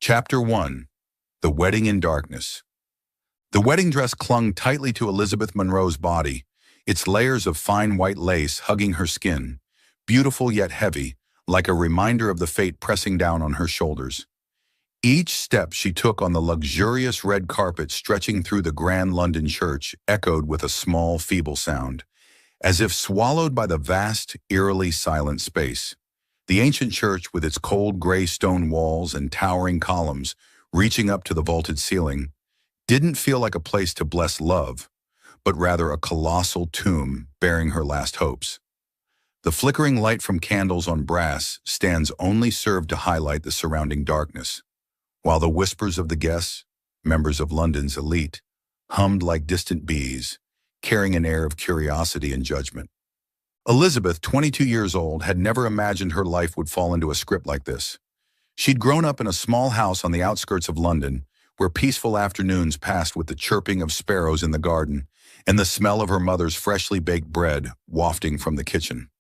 Chapter 1. The Wedding in Darkness. The wedding dress clung tightly to Elizabeth Monroe's body, its layers of fine white lace hugging her skin, beautiful yet heavy, like a reminder of the fate pressing down on her shoulders. Each step she took on the luxurious red carpet stretching through the grand London church echoed with a small, feeble sound, as if swallowed by the vast, eerily silent space. The ancient church, with its cold gray stone walls and towering columns reaching up to the vaulted ceiling, didn't feel like a place to bless love, but rather a colossal tomb bearing her last hopes. The flickering light from candles on brass stands only served to highlight the surrounding darkness, while the whispers of the guests, members of London's elite, hummed like distant bees, carrying an air of curiosity and judgment. Elizabeth, 22 years old, had never imagined her life would fall into a script like this. She'd grown up in a small house on the outskirts of London, where peaceful afternoons passed with the chirping of sparrows in the garden and the smell of her mother's freshly baked bread wafting from the kitchen.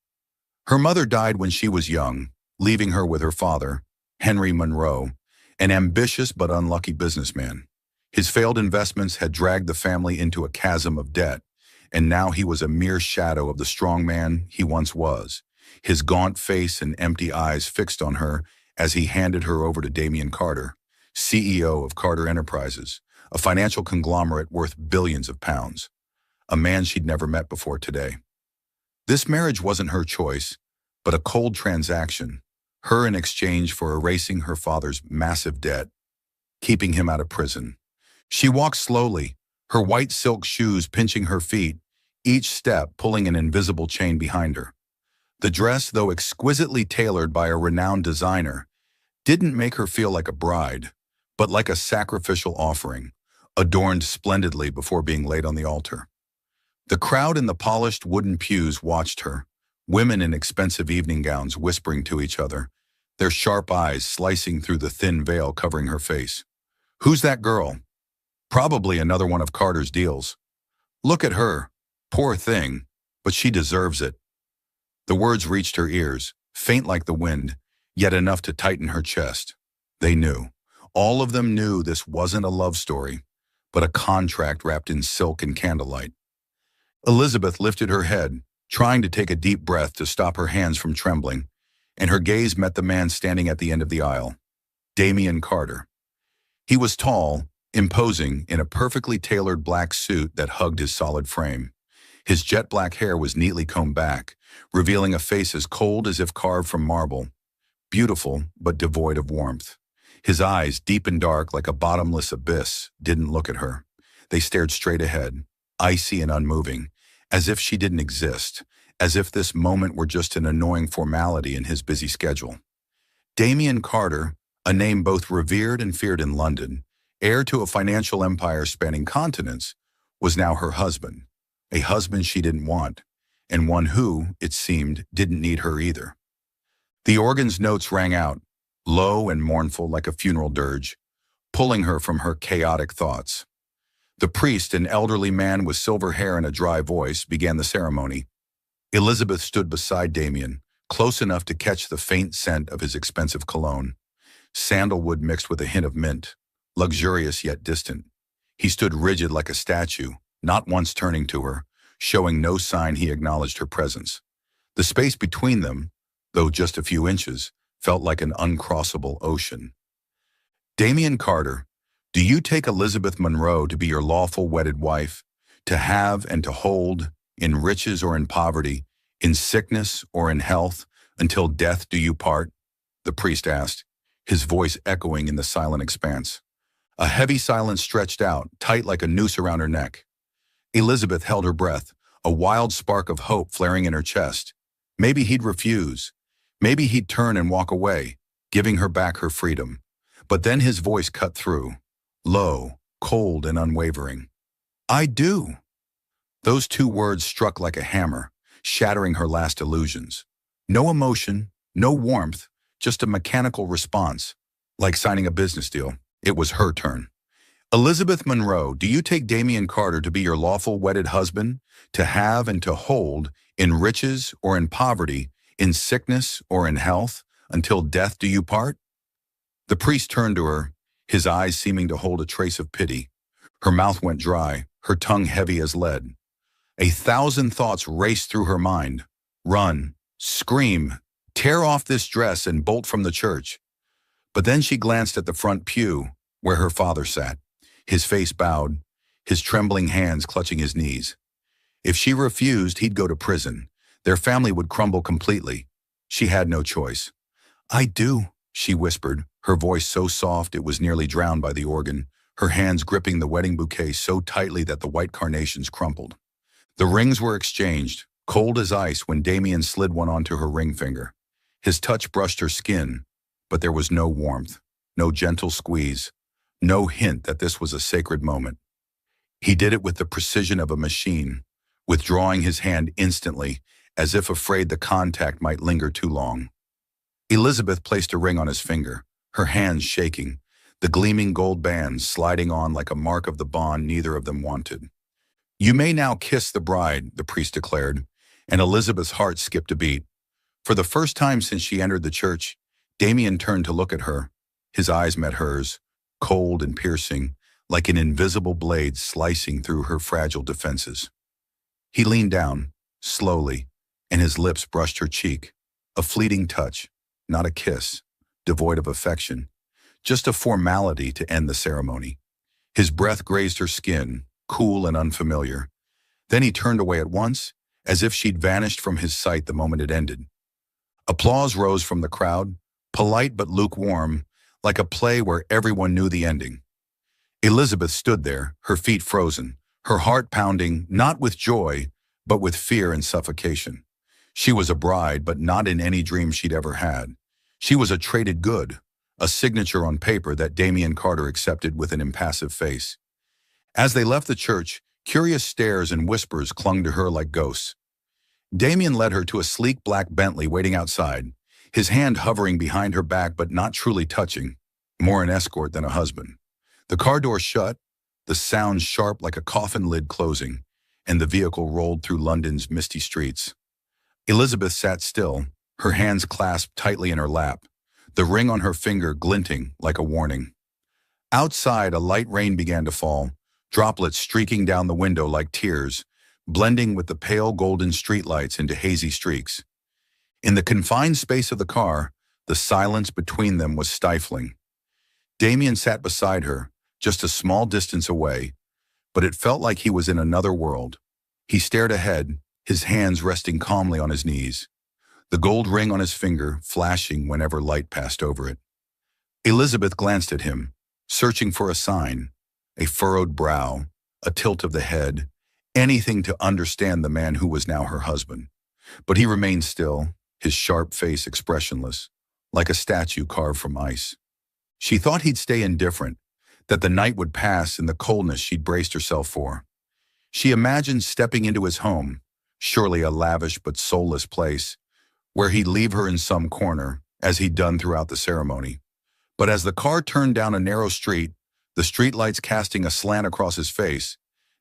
Her mother died when she was young, leaving her with her father, Henry Monroe, an ambitious but unlucky businessman. His failed investments had dragged the family into a chasm of debt, and now he was a mere shadow of the strong man he once was, his gaunt face and empty eyes fixed on her as he handed her over to Damien Carter, CEO of Carter Enterprises, a financial conglomerate worth billions of pounds, a man she'd never met before today. This marriage wasn't her choice, but a cold transaction, her in exchange for erasing her father's massive debt, keeping him out of prison. She walked slowly, her white silk shoes pinching her feet, each step pulling an invisible chain behind her. The dress, though exquisitely tailored by a renowned designer, didn't make her feel like a bride, but like a sacrificial offering, adorned splendidly before being laid on the altar. The crowd in the polished wooden pews watched her, women in expensive evening gowns whispering to each other, their sharp eyes slicing through the thin veil covering her face. "Who's that girl?" "Probably another one of Carter's deals. Look at her. Poor thing, but she deserves it." The words reached her ears, faint like the wind, yet enough to tighten her chest. They knew. All of them knew this wasn't a love story, but a contract wrapped in silk and candlelight. Elizabeth lifted her head, trying to take a deep breath to stop her hands from trembling, and her gaze met the man standing at the end of the aisle, Damien Carter. He was tall, imposing, in a perfectly tailored black suit that hugged his solid frame. His jet black hair was neatly combed back, revealing a face as cold as if carved from marble, beautiful but devoid of warmth. His eyes, deep and dark like a bottomless abyss, didn't look at her. They stared straight ahead, icy and unmoving, as if she didn't exist, as if this moment were just an annoying formality in his busy schedule. Damien Carter, a name both revered and feared in London, heir to a financial empire spanning continents, was now her husband, a husband she didn't want, and one who, it seemed, didn't need her either. The organ's notes rang out, low and mournful like a funeral dirge, pulling her from her chaotic thoughts. The priest, an elderly man with silver hair and a dry voice, began the ceremony. Elizabeth stood beside Damien, close enough to catch the faint scent of his expensive cologne, sandalwood mixed with a hint of mint, luxurious yet distant. He stood rigid like a statue, not once turning to her, showing no sign he acknowledged her presence. The space between them, though just a few inches, felt like an uncrossable ocean. "Damien Carter, do you take Elizabeth Monroe to be your lawful wedded wife, to have and to hold, in riches or in poverty, in sickness or in health, until death do you part?" the priest asked, his voice echoing in the silent expanse. A heavy silence stretched out, tight like a noose around her neck. Elizabeth held her breath, a wild spark of hope flaring in her chest. Maybe he'd refuse. Maybe he'd turn and walk away, giving her back her freedom. But then his voice cut through, low, cold, and unwavering. "I do." Those two words struck like a hammer, shattering her last illusions. No emotion, no warmth, just a mechanical response, like signing a business deal. It was her turn. "Elizabeth Monroe, do you take Damien Carter to be your lawful wedded husband, to have and to hold, in riches or in poverty, in sickness or in health, until death do you part?" The priest turned to her, his eyes seeming to hold a trace of pity. Her mouth went dry, her tongue heavy as lead. 1,000 thoughts raced through her mind. Run, scream, tear off this dress and bolt from the church. But then she glanced at the front pew, where her father sat, his face bowed, his trembling hands clutching his knees. If she refused, he'd go to prison. Their family would crumble completely. She had no choice. "I do," she whispered, her voice so soft it was nearly drowned by the organ, her hands gripping the wedding bouquet so tightly that the white carnations crumpled. The rings were exchanged, cold as ice when Damien slid one onto her ring finger. His touch brushed her skin, but there was no warmth, no gentle squeeze, no hint that this was a sacred moment. He did it with the precision of a machine, withdrawing his hand instantly, as if afraid the contact might linger too long. Elizabeth placed a ring on his finger, her hands shaking, the gleaming gold bands sliding on like a mark of the bond neither of them wanted. "You may now kiss the bride," the priest declared, and Elizabeth's heart skipped a beat. For the first time since she entered the church, Damien turned to look at her. His eyes met hers, cold and piercing, like an invisible blade slicing through her fragile defenses. He leaned down, slowly, and his lips brushed her cheek. A fleeting touch, not a kiss, devoid of affection, just a formality to end the ceremony. His breath grazed her skin, cool and unfamiliar. Then he turned away at once, as if she'd vanished from his sight the moment it ended. Applause rose from the crowd, polite but lukewarm, like a play where everyone knew the ending. Elizabeth stood there, her feet frozen, her heart pounding, not with joy, but with fear and suffocation. She was a bride, but not in any dream she'd ever had. She was a traded good, a signature on paper that Damien Carter accepted with an impassive face. As they left the church, curious stares and whispers clung to her like ghosts. Damien led her to a sleek black Bentley waiting outside, his hand hovering behind her back but not truly touching, more an escort than a husband. The car door shut, the sound sharp like a coffin lid closing, and the vehicle rolled through London's misty streets. Elizabeth sat still, her hands clasped tightly in her lap, the ring on her finger glinting like a warning. Outside, a light rain began to fall, droplets streaking down the window like tears, blending with the pale golden streetlights into hazy streaks. In the confined space of the car, the silence between them was stifling. Damien sat beside her, just a small distance away, but it felt like he was in another world. He stared ahead, his hands resting calmly on his knees, the gold ring on his finger flashing whenever light passed over it. Elizabeth glanced at him, searching for a sign, a furrowed brow, a tilt of the head, anything to understand the man who was now her husband. But he remained still, his sharp face expressionless, like a statue carved from ice. She thought he'd stay indifferent, that the night would pass in the coldness she'd braced herself for. She imagined stepping into his home, surely a lavish but soulless place, where he'd leave her in some corner, as he'd done throughout the ceremony. But as the car turned down a narrow street, the streetlights casting a slant across his face,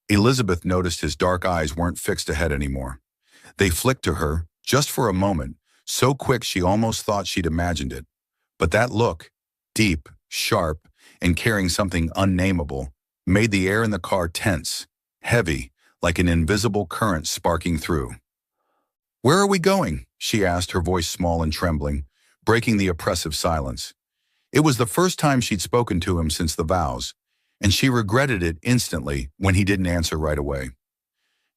Elizabeth noticed his dark eyes weren't fixed ahead anymore. They flicked to her, just for a moment, so quick she almost thought she'd imagined it. But that look, deep, sharp, and carrying something unnameable, made the air in the car tense, heavy, like an invisible current sparking through. "Where are we going?" she asked, her voice small and trembling, breaking the oppressive silence. It was the first time she'd spoken to him since the vows, and she regretted it instantly when he didn't answer right away.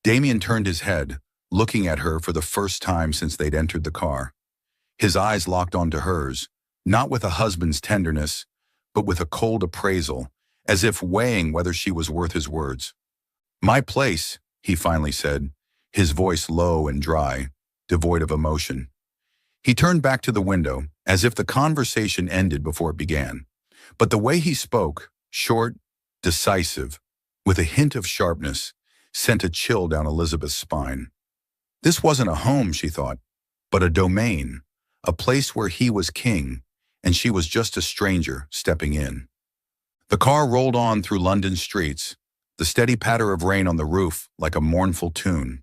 Damien turned his head, looking at her for the first time since they'd entered the car. His eyes locked onto hers, not with a husband's tenderness, but with a cold appraisal, as if weighing whether she was worth his words. "My place," he finally said, his voice low and dry, devoid of emotion. He turned back to the window, as if the conversation ended before it began. But the way he spoke, short, decisive, with a hint of sharpness, sent a chill down Elizabeth's spine. This wasn't a home, she thought, but a domain, a place where he was king, and she was just a stranger stepping in. The car rolled on through London streets, the steady patter of rain on the roof like a mournful tune.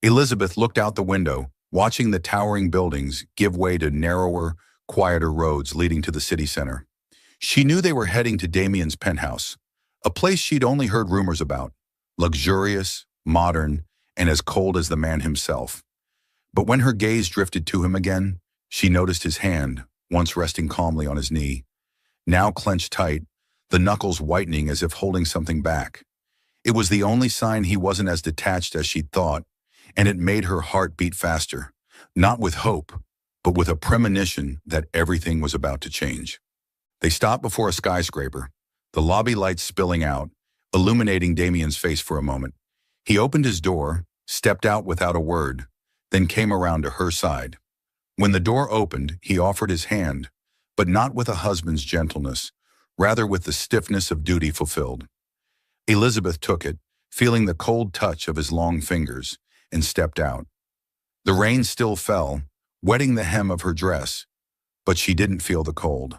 Elizabeth looked out the window, watching the towering buildings give way to narrower, quieter roads leading to the city center. She knew they were heading to Damien's penthouse, a place she'd only heard rumors about, luxurious, modern, and as cold as the man himself. But when her gaze drifted to him again, she noticed his hand, once resting calmly on his knee, now clenched tight, the knuckles whitening as if holding something back. It was the only sign he wasn't as detached as she'd thought, and it made her heart beat faster, not with hope, but with a premonition that everything was about to change. They stopped before a skyscraper, the lobby lights spilling out, illuminating Damien's face for a moment. He opened his door, stepped out without a word, then came around to her side. When the door opened, he offered his hand, but not with a husband's gentleness, rather with the stiffness of duty fulfilled. Elizabeth took it, feeling the cold touch of his long fingers, and stepped out. The rain still fell, wetting the hem of her dress, but she didn't feel the cold.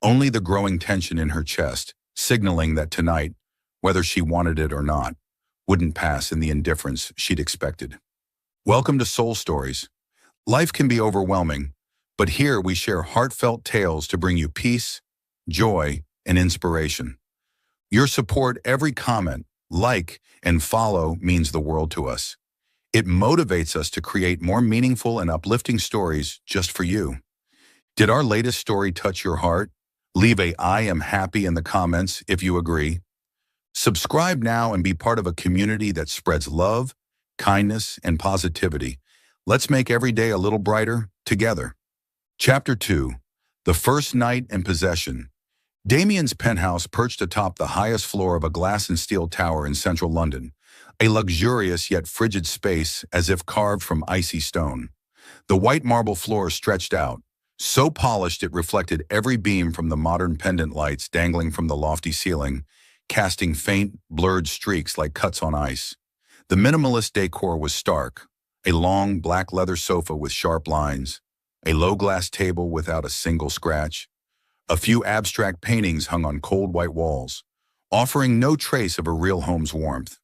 Only the growing tension in her chest, signaling that tonight, whether she wanted it or not, wouldn't pass in the indifference she'd expected. Welcome to Soul Stories. Life can be overwhelming, but here we share heartfelt tales to bring you peace, joy, and inspiration. Your support, every comment, like, and follow means the world to us. It motivates us to create more meaningful and uplifting stories just for you. Did our latest story touch your heart? Leave a "I am happy" in the comments if you agree. Subscribe now and be part of a community that spreads love, kindness, and positivity. Let's make every day a little brighter together. Chapter 2. The First Night in Possession. Damien's penthouse perched atop the highest floor of a glass and steel tower in central London, a luxurious yet frigid space as if carved from icy stone. The white marble floor stretched out, so polished it reflected every beam from the modern pendant lights dangling from the lofty ceiling, casting faint, blurred streaks like cuts on ice. The minimalist decor was stark: a long black leather sofa with sharp lines, a low glass table without a single scratch. A few abstract paintings hung on cold white walls, offering no trace of a real home's warmth.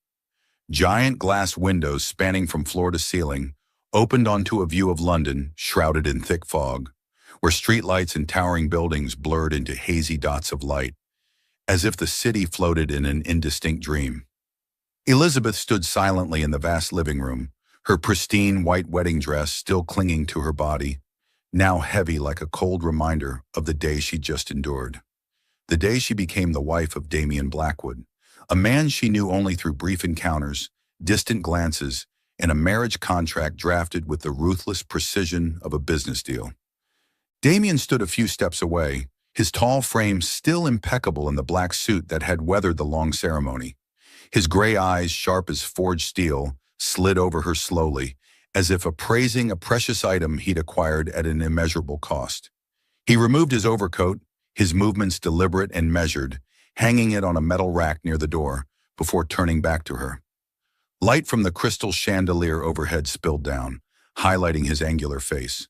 Giant glass windows spanning from floor to ceiling opened onto a view of London shrouded in thick fog, where streetlights and towering buildings blurred into hazy dots of light, as if the city floated in an indistinct dream. Elizabeth stood silently in the vast living room, her pristine white wedding dress still clinging to her body, now heavy like a cold reminder of the day she'd just endured. The day she became the wife of Damien Blackwood, a man she knew only through brief encounters, distant glances, and a marriage contract drafted with the ruthless precision of a business deal. Damien stood a few steps away, his tall frame still impeccable in the black suit that had weathered the long ceremony. His gray eyes, sharp as forged steel, slid over her slowly, as if appraising a precious item he'd acquired at an immeasurable cost. He removed his overcoat, his movements deliberate and measured, hanging it on a metal rack near the door, before turning back to her. Light from the crystal chandelier overhead spilled down, highlighting his angular face.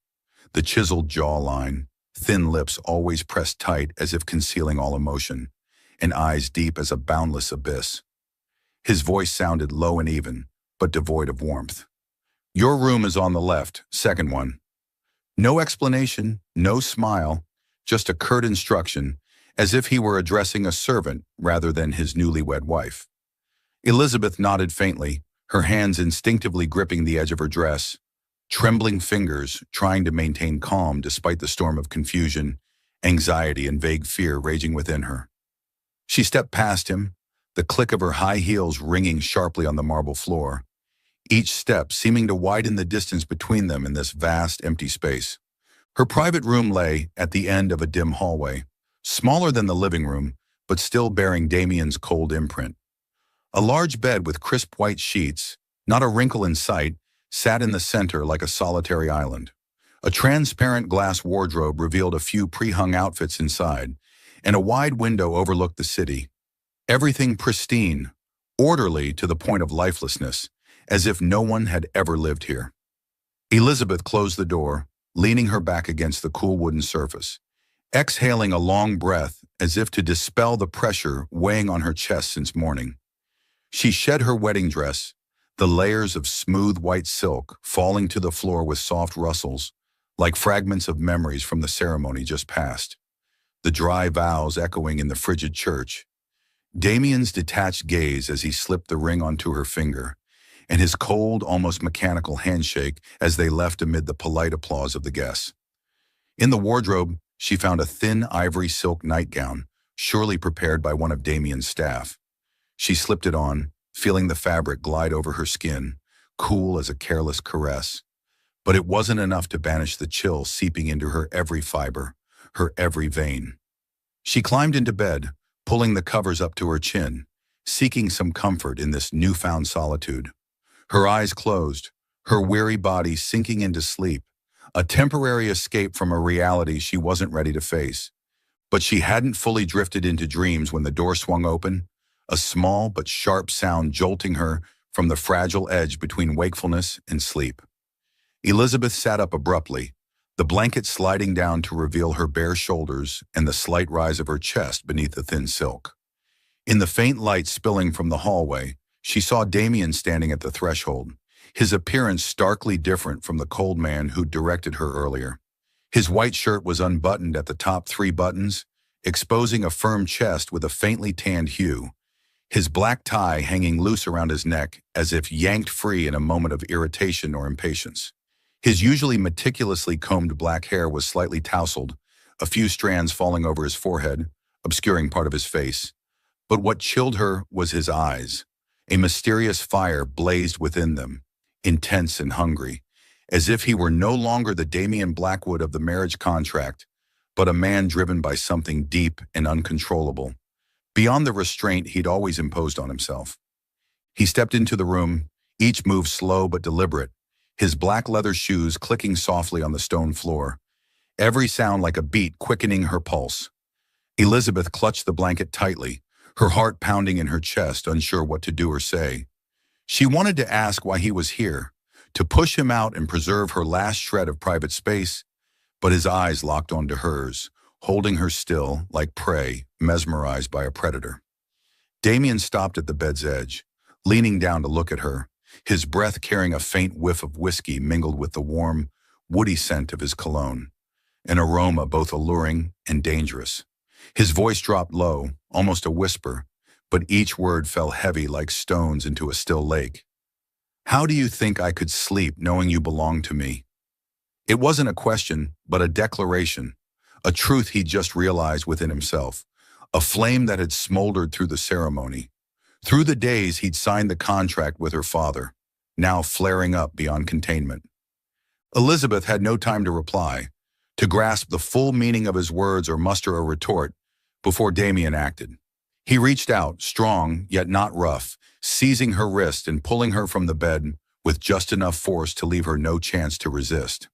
The chiseled jawline, thin lips always pressed tight as if concealing all emotion, and eyes deep as a boundless abyss. His voice sounded low and even, but devoid of warmth. "Your room is on the left, second one." No explanation, no smile, just a curt instruction, as if he were addressing a servant rather than his newlywed wife. Elizabeth nodded faintly, her hands instinctively gripping the edge of her dress, trembling fingers trying to maintain calm despite the storm of confusion, anxiety, and vague fear raging within her. She stepped past him, the click of her high heels ringing sharply on the marble floor, each step seeming to widen the distance between them in this vast, empty space. Her private room lay at the end of a dim hallway, smaller than the living room, but still bearing Damien's cold imprint. A large bed with crisp white sheets, not a wrinkle in sight, sat in the center like a solitary island. A transparent glass wardrobe revealed a few pre-hung outfits inside, and a wide window overlooked the city. Everything pristine, orderly to the point of lifelessness, as if no one had ever lived here. Elizabeth closed the door, leaning her back against the cool wooden surface, exhaling a long breath as if to dispel the pressure weighing on her chest since morning. She shed her wedding dress, the layers of smooth white silk falling to the floor with soft rustles, like fragments of memories from the ceremony just past. the dry vows echoing in the frigid church. Damien's detached gaze as he slipped the ring onto her finger, and his cold, almost mechanical handshake as they left amid the polite applause of the guests. In the wardrobe, she found a thin ivory silk nightgown, surely prepared by one of Damien's staff. She slipped it on, feeling the fabric glide over her skin, cool as a careless caress. But it wasn't enough to banish the chill seeping into her every fiber, her every vein. She climbed into bed, pulling the covers up to her chin, seeking some comfort in this newfound solitude. Her eyes closed, her weary body sinking into sleep, a temporary escape from a reality she wasn't ready to face. But she hadn't fully drifted into dreams when the door swung open, a small but sharp sound jolting her from the fragile edge between wakefulness and sleep. Elizabeth sat up abruptly, the blanket sliding down to reveal her bare shoulders and the slight rise of her chest beneath the thin silk. In the faint light spilling from the hallway, she saw Damien standing at the threshold, his appearance starkly different from the cold man who'd directed her earlier. His white shirt was unbuttoned at the top 3 buttons, exposing a firm chest with a faintly tanned hue, his black tie hanging loose around his neck as if yanked free in a moment of irritation or impatience. His usually meticulously combed black hair was slightly tousled, a few strands falling over his forehead, obscuring part of his face. But what chilled her was his eyes. A mysterious fire blazed within them, intense and hungry, as if he were no longer the Damien Blackwood of the marriage contract, but a man driven by something deep and uncontrollable, beyond the restraint he'd always imposed on himself. He stepped into the room, each move slow but deliberate, his black leather shoes clicking softly on the stone floor, every sound like a beat quickening her pulse. Elizabeth clutched the blanket tightly, her heart pounding in her chest, unsure what to do or say. She wanted to ask why he was here, to push him out and preserve her last shred of private space, but his eyes locked onto hers, holding her still, like prey, mesmerized by a predator. Damien stopped at the bed's edge, leaning down to look at her, his breath carrying a faint whiff of whiskey mingled with the warm, woody scent of his cologne, an aroma both alluring and dangerous. His voice dropped low, almost a whisper, but each word fell heavy like stones into a still lake. "How do you think I could sleep knowing you belong to me?" It wasn't a question, but a declaration, a truth he'd just realized within himself, a flame that had smoldered through the ceremony, through the days he'd signed the contract with her father, now flaring up beyond containment. Elizabeth had no time to reply, to grasp the full meaning of his words or muster a retort, before Damien acted. He reached out, strong yet not rough, seizing her wrist and pulling her from the bed with just enough force to leave her no chance to resist.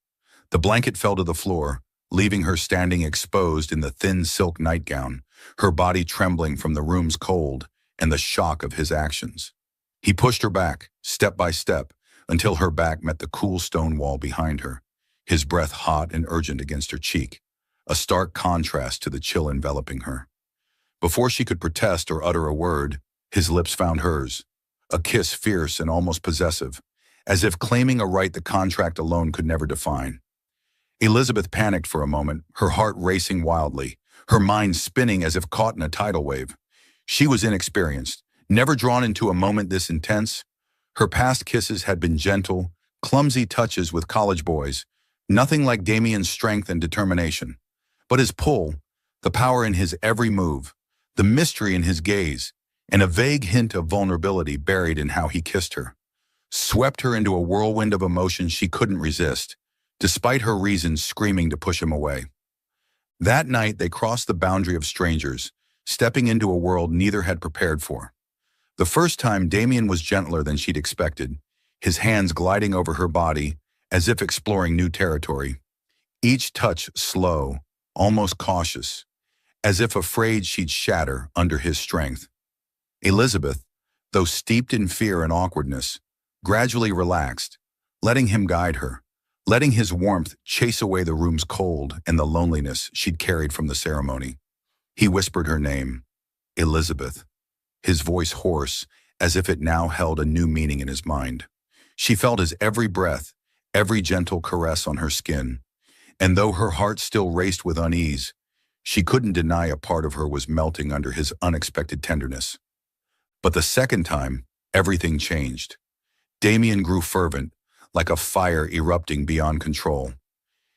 The blanket fell to the floor, leaving her standing exposed in the thin silk nightgown, her body trembling from the room's cold and the shock of his actions. He pushed her back, step by step, until her back met the cool stone wall behind her, his breath hot and urgent against her cheek, a stark contrast to the chill enveloping her. Before she could protest or utter a word, his lips found hers, a kiss fierce and almost possessive, as if claiming a right the contract alone could never define. Elizabeth panicked for a moment, her heart racing wildly, her mind spinning as if caught in a tidal wave. She was inexperienced, never drawn into a moment this intense. Her past kisses had been gentle, clumsy touches with college boys, nothing like Damien's strength and determination. But his pull, the power in his every move, the mystery in his gaze, and a vague hint of vulnerability buried in how he kissed her, swept her into a whirlwind of emotions she couldn't resist, despite her reasons screaming to push him away. That night they crossed the boundary of strangers, stepping into a world neither had prepared for. The first time Damien was gentler than she'd expected, his hands gliding over her body as if exploring new territory, each touch slow, almost cautious, as if afraid she'd shatter under his strength. Elizabeth, though steeped in fear and awkwardness, gradually relaxed, letting him guide her, letting his warmth chase away the room's cold and the loneliness she'd carried from the ceremony. He whispered her name, Elizabeth, his voice hoarse, as if it now held a new meaning in his mind. She felt his every breath, every gentle caress on her skin, and though her heart still raced with unease, She couldn't deny a part of her was melting under his unexpected tenderness. But the second time, everything changed. Damien grew fervent, like a fire erupting beyond control.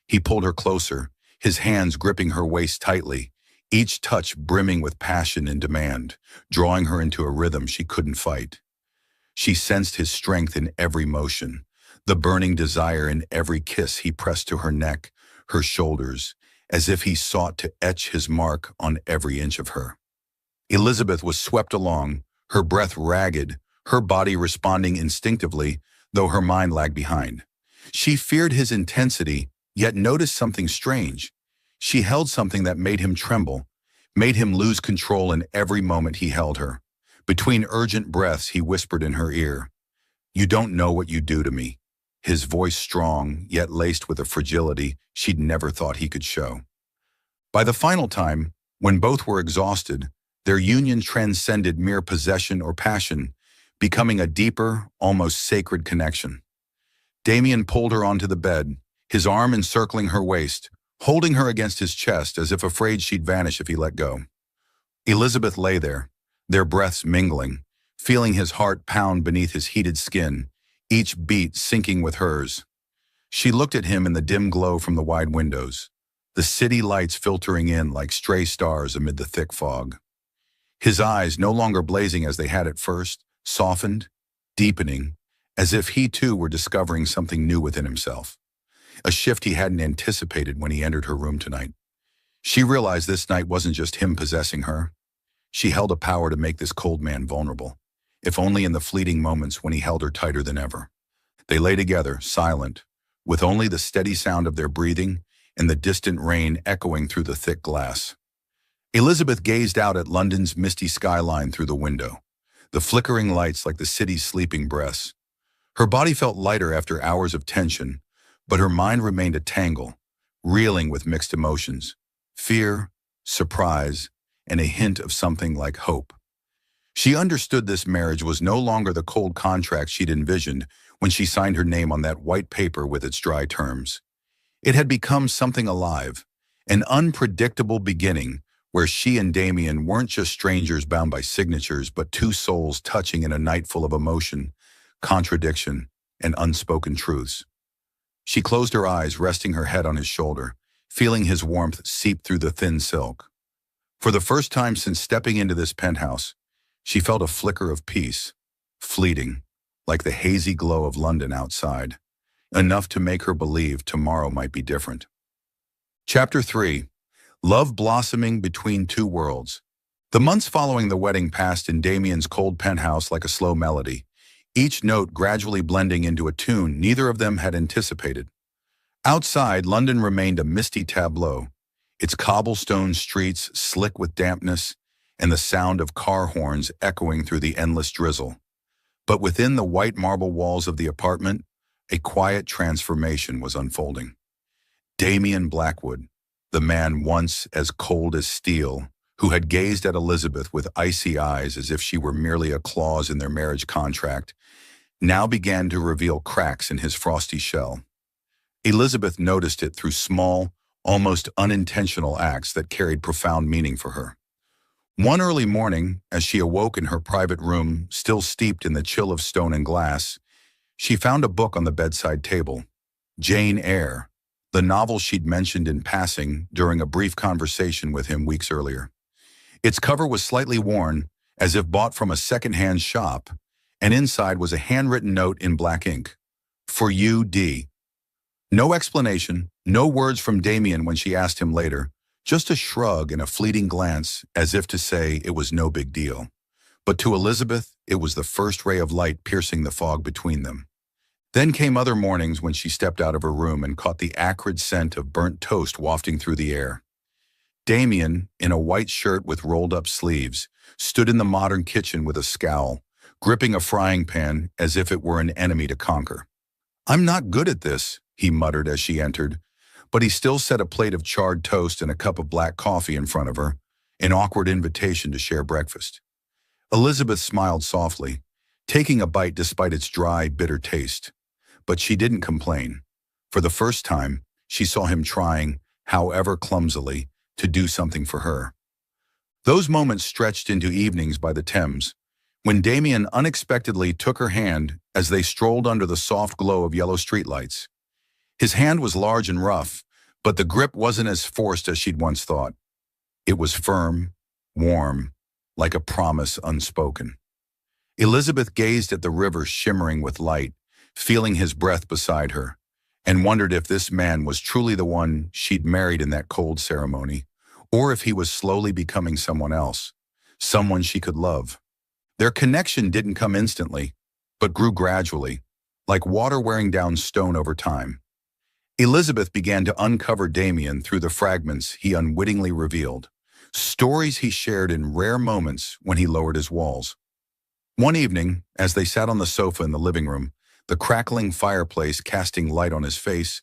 He pulled her closer, his hands gripping her waist tightly, each touch brimming with passion and demand, drawing her into a rhythm she couldn't fight. She sensed his strength in every motion, the burning desire in every kiss he pressed to her neck, her shoulders, as if he sought to etch his mark on every inch of her. Elizabeth was swept along, her breath ragged, her body responding instinctively, though her mind lagged behind. She feared his intensity, yet noticed something strange. She held something that made him tremble, made him lose control in every moment he held her. Between urgent breaths, he whispered in her ear, "You don't know what you do to me." His voice strong, yet laced with a fragility she'd never thought he could show. By the final time, when both were exhausted, their union transcended mere possession or passion, becoming a deeper, almost sacred connection. Damien pulled her onto the bed, his arm encircling her waist, holding her against his chest as if afraid she'd vanish if he let go. Elizabeth lay there, their breaths mingling, feeling his heart pound beneath his heated skin, each beat syncing with hers. She looked at him in the dim glow from the wide windows, the city lights filtering in like stray stars amid the thick fog. His eyes, no longer blazing as they had at first, softened, deepening, as if he too were discovering something new within himself. A shift he hadn't anticipated when he entered her room tonight. She realized this night wasn't just him possessing her. She held a power to make this cold man vulnerable, if only in the fleeting moments when he held her tighter than ever. They lay together, silent, with only the steady sound of their breathing and the distant rain echoing through the thick glass. Elizabeth gazed out at London's misty skyline through the window, the flickering lights like the city's sleeping breaths. Her body felt lighter after hours of tension, but her mind remained a tangle, reeling with mixed emotions, fear, surprise, and a hint of something like hope. She understood this marriage was no longer the cold contract she'd envisioned when she signed her name on that white paper with its dry terms. It had become something alive, an unpredictable beginning where she and Damien weren't just strangers bound by signatures, but two souls touching in a night full of emotion, contradiction, and unspoken truths. She closed her eyes, resting her head on his shoulder, feeling his warmth seep through the thin silk. For the first time since stepping into this penthouse, she felt a flicker of peace, fleeting, like the hazy glow of London outside, enough to make her believe tomorrow might be different. Chapter 3. Love blossoming between two worlds. The months following the wedding passed in Damien's cold penthouse like a slow melody, each note gradually blending into a tune neither of them had anticipated. Outside, London remained a misty tableau, its cobblestone streets slick with dampness and the sound of car horns echoing through the endless drizzle. But within the white marble walls of the apartment, a quiet transformation was unfolding. Damien Blackwood, the man once as cold as steel, who had gazed at Elizabeth with icy eyes as if she were merely a clause in their marriage contract, now began to reveal cracks in his frosty shell. Elizabeth noticed it through small, almost unintentional acts that carried profound meaning for her. One early morning, as she awoke in her private room, still steeped in the chill of stone and glass, she found a book on the bedside table, Jane Eyre, the novel she'd mentioned in passing during a brief conversation with him weeks earlier. Its cover was slightly worn, as if bought from a second-hand shop, and inside was a handwritten note in black ink. "For you, D." No explanation, no words from Damien when she asked him later, just a shrug and a fleeting glance as if to say it was no big deal. But to Elizabeth, it was the first ray of light piercing the fog between them. Then came other mornings when she stepped out of her room and caught the acrid scent of burnt toast wafting through the air. Damien, in a white shirt with rolled-up sleeves, stood in the modern kitchen with a scowl, gripping a frying pan as if it were an enemy to conquer. "I'm not good at this," he muttered as she entered, but he still set a plate of charred toast and a cup of black coffee in front of her, an awkward invitation to share breakfast. Elizabeth smiled softly, taking a bite despite its dry, bitter taste. But she didn't complain. For the first time, she saw him trying, however clumsily, to do something for her. Those moments stretched into evenings by the Thames, when Damien unexpectedly took her hand as they strolled under the soft glow of yellow streetlights. His hand was large and rough, but the grip wasn't as forced as she'd once thought. It was firm, warm, like a promise unspoken. Elizabeth gazed at the river shimmering with light, feeling his breath beside her, and wondered if this man was truly the one she'd married in that cold ceremony, or if he was slowly becoming someone else, someone she could love. Their connection didn't come instantly, but grew gradually, like water wearing down stone over time. Elizabeth began to uncover Damien through the fragments he unwittingly revealed, stories he shared in rare moments when he lowered his walls. One evening, as they sat on the sofa in the living room, the crackling fireplace casting light on his face,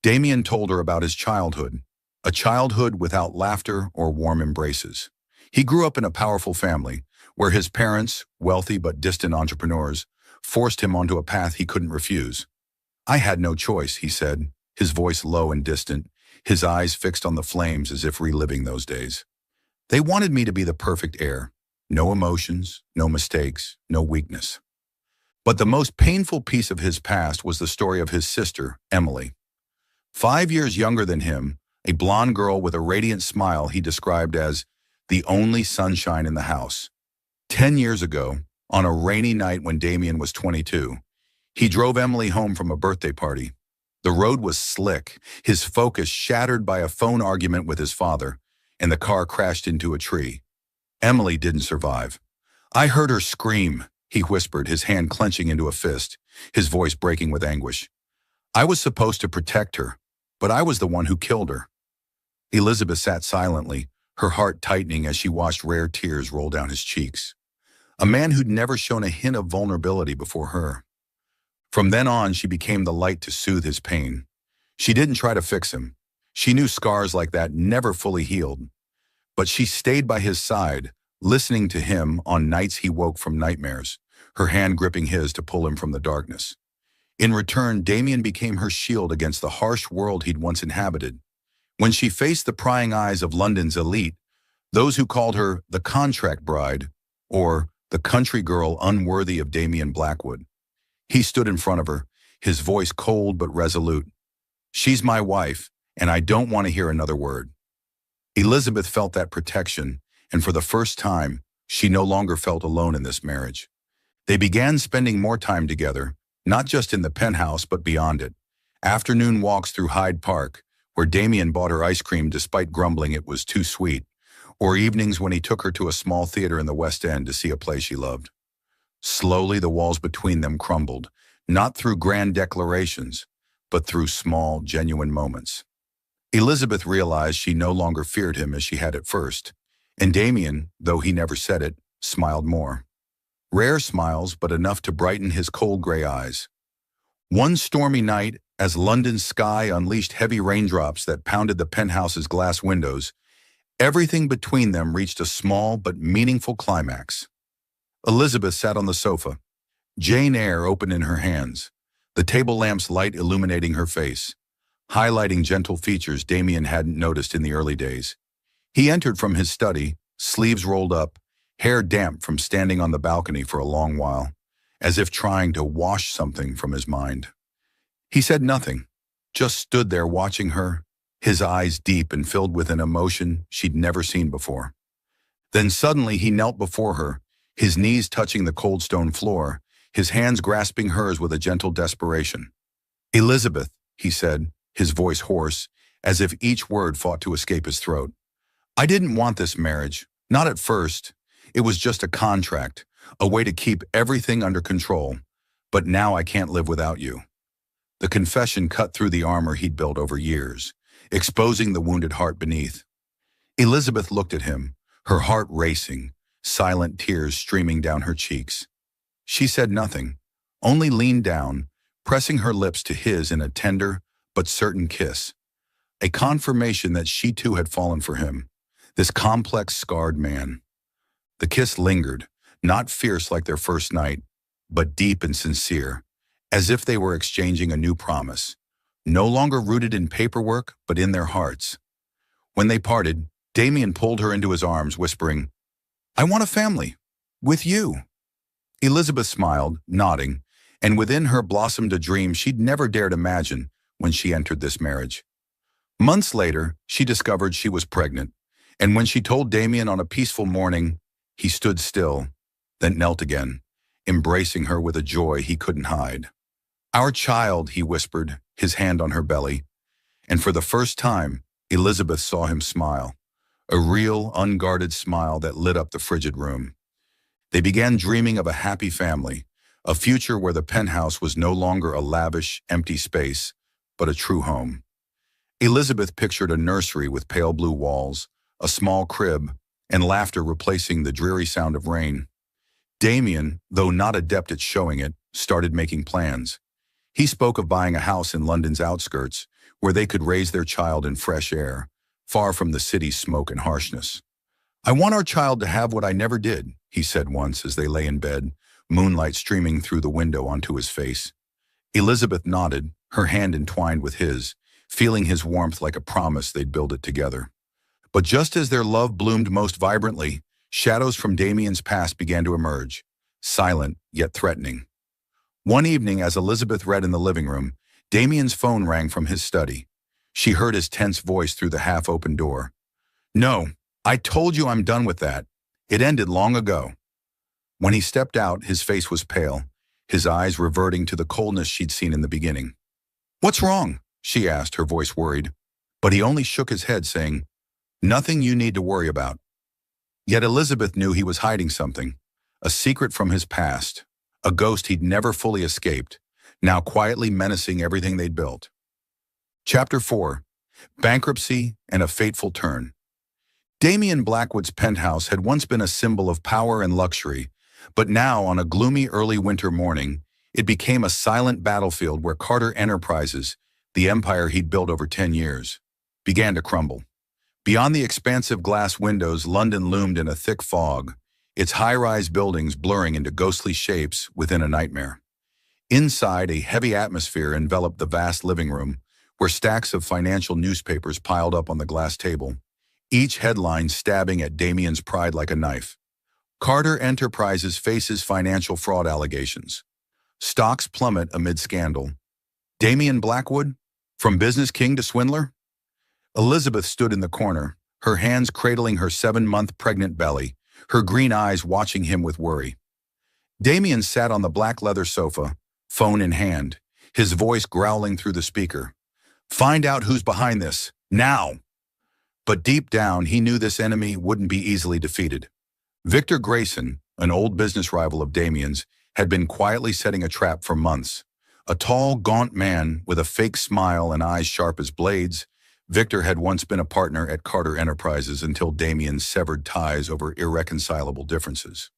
Damien told her about his childhood, a childhood without laughter or warm embraces. He grew up in a powerful family, where his parents, wealthy but distant entrepreneurs, forced him onto a path he couldn't refuse. "I had no choice," he said, his voice low and distant, his eyes fixed on the flames as if reliving those days. "They wanted me to be the perfect heir. No emotions, no mistakes, no weakness." But the most painful piece of his past was the story of his sister, Emily. 5 years younger than him, a blonde girl with a radiant smile he described as the only sunshine in the house. 10 years ago, on a rainy night when Damien was 22, he drove Emily home from a birthday party. The road was slick, his focus shattered by a phone argument with his father, and the car crashed into a tree. Emily didn't survive. "I heard her scream," he whispered, his hand clenching into a fist, his voice breaking with anguish. "I was supposed to protect her, but I was the one who killed her." Elizabeth sat silently, her heart tightening as she watched rare tears roll down his cheeks. A man who'd never shown a hint of vulnerability before her. From then on, she became the light to soothe his pain. She didn't try to fix him. She knew scars like that never fully healed. But she stayed by his side, listening to him on nights he woke from nightmares, her hand gripping his to pull him from the darkness. In return, Damien became her shield against the harsh world he'd once inhabited. When she faced the prying eyes of London's elite, those who called her the contract bride, or the country girl unworthy of Damien Blackwood, he stood in front of her, his voice cold but resolute. "She's my wife, and I don't want to hear another word." Elizabeth felt that protection, and for the first time, she no longer felt alone in this marriage. They began spending more time together, not just in the penthouse but beyond it. Afternoon walks through Hyde Park, where Damien bought her ice cream despite grumbling it was too sweet, or evenings when he took her to a small theater in the West End to see a play she loved. Slowly, the walls between them crumbled, not through grand declarations, but through small, genuine moments. Elizabeth realized she no longer feared him as she had at first, and Damien, though he never said it, smiled more. Rare smiles, but enough to brighten his cold gray eyes. One stormy night, as London's sky unleashed heavy raindrops that pounded the penthouse's glass windows, everything between them reached a small but meaningful climax. Elizabeth sat on the sofa, Jane Eyre open in her hands, the table lamp's light illuminating her face, highlighting gentle features Damien hadn't noticed in the early days. He entered from his study, sleeves rolled up, hair damp from standing on the balcony for a long while, as if trying to wash something from his mind. He said nothing, just stood there watching her, his eyes deep and filled with an emotion she'd never seen before. Then suddenly he knelt before her, his knees touching the cold stone floor, his hands grasping hers with a gentle desperation. "Elizabeth," he said, his voice hoarse, as if each word fought to escape his throat. "I didn't want this marriage, not at first. It was just a contract, a way to keep everything under control. But now I can't live without you." The confession cut through the armor he'd built over years, exposing the wounded heart beneath. Elizabeth looked at him, her heart racing, silent tears streaming down her cheeks. She said nothing, only leaned down, pressing her lips to his in a tender but certain kiss, a confirmation that she too had fallen for him, this complex, scarred man. The kiss lingered, not fierce like their first night, but deep and sincere, as if they were exchanging a new promise, no longer rooted in paperwork but in their hearts. When they parted, Damien pulled her into his arms, whispering, "I want a family. With you." Elizabeth smiled, nodding, and within her blossomed a dream she'd never dared imagine when she entered this marriage. Months later, she discovered she was pregnant, and when she told Damien on a peaceful morning, he stood still, then knelt again, embracing her with a joy he couldn't hide. "Our child," he whispered, his hand on her belly, and for the first time, Elizabeth saw him smile, a real, unguarded smile that lit up the frigid room. They began dreaming of a happy family, a future where the penthouse was no longer a lavish, empty space, but a true home. Elizabeth pictured a nursery with pale blue walls, a small crib, and laughter replacing the dreary sound of rain. Damien, though not adept at showing it, started making plans. He spoke of buying a house in London's outskirts, where they could raise their child in fresh air, far from the city's smoke and harshness. "I want our child to have what I never did," he said once as they lay in bed, moonlight streaming through the window onto his face. Elizabeth nodded, her hand entwined with his, feeling his warmth like a promise they'd build it together. But just as their love bloomed most vibrantly, shadows from Damien's past began to emerge, silent yet threatening. One evening, as Elizabeth read in the living room, Damien's phone rang from his study. She heard his tense voice through the half-open door. "No, I told you I'm done with that. It ended long ago." When he stepped out, his face was pale, his eyes reverting to the coldness she'd seen in the beginning. "What's wrong?" she asked, her voice worried. But he only shook his head, saying, "Nothing you need to worry about." Yet Elizabeth knew he was hiding something, a secret from his past, a ghost he'd never fully escaped, now quietly menacing everything they'd built. Chapter 4. Bankruptcy and a Fateful Turn. Damien Blackwood's penthouse had once been a symbol of power and luxury, but now, on a gloomy early winter morning, it became a silent battlefield where Carter Enterprises, the empire he'd built over 10 years, began to crumble. Beyond the expansive glass windows, London loomed in a thick fog, its high-rise buildings blurring into ghostly shapes within a nightmare. Inside, a heavy atmosphere enveloped the vast living room, where stacks of financial newspapers piled up on the glass table, each headline stabbing at Damien's pride like a knife. Carter Enterprises faces financial fraud allegations. Stocks plummet amid scandal. Damien Blackwood? From business king to swindler? Elizabeth stood in the corner, her hands cradling her 7-month pregnant belly, her green eyes watching him with worry. Damien sat on the black leather sofa, phone in hand, his voice growling through the speaker. "Find out who's behind this, now!" But deep down, he knew this enemy wouldn't be easily defeated. Victor Grayson, an old business rival of Damien's, had been quietly setting a trap for months. A tall, gaunt man with a fake smile and eyes sharp as blades, Victor had once been a partner at Carter Enterprises until Damien severed ties over irreconcilable differences.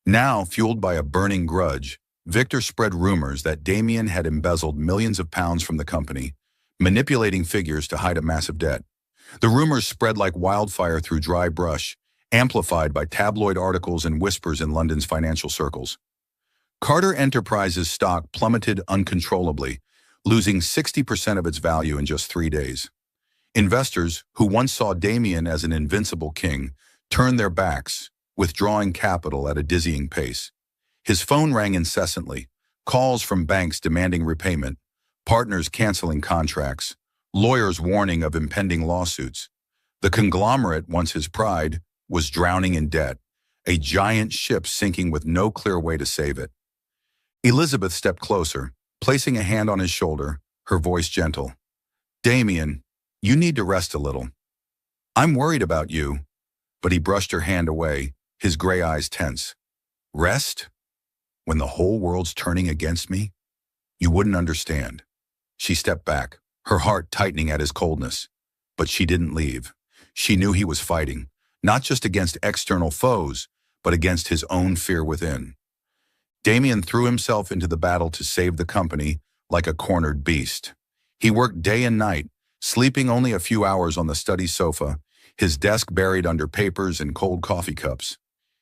Now, fueled by a burning grudge, Victor spread rumors that Damien had embezzled millions of pounds from the company, manipulating figures to hide a massive debt. The rumors spread like wildfire through dry brush, amplified by tabloid articles and whispers in London's financial circles. Carter Enterprises' stock plummeted uncontrollably, losing 60% of its value in just 3 days. Investors, who once saw Damien as an invincible king, turned their backs, withdrawing capital at a dizzying pace. His phone rang incessantly, calls from banks demanding repayment, partners canceling contracts, lawyers warning of impending lawsuits. The conglomerate, once his pride, was drowning in debt, a giant ship sinking with no clear way to save it. Elizabeth stepped closer, placing a hand on his shoulder, her voice gentle. "Damien, you need to rest a little. I'm worried about you." But he brushed her hand away, his gray eyes tense. "Rest? When the whole world's turning against me? You wouldn't understand." She stepped back, her heart tightening at his coldness. But she didn't leave. She knew he was fighting, not just against external foes, but against his own fear within. Damien threw himself into the battle to save the company like a cornered beast. He worked day and night, sleeping only a few hours on the study sofa, his desk buried under papers and cold coffee cups.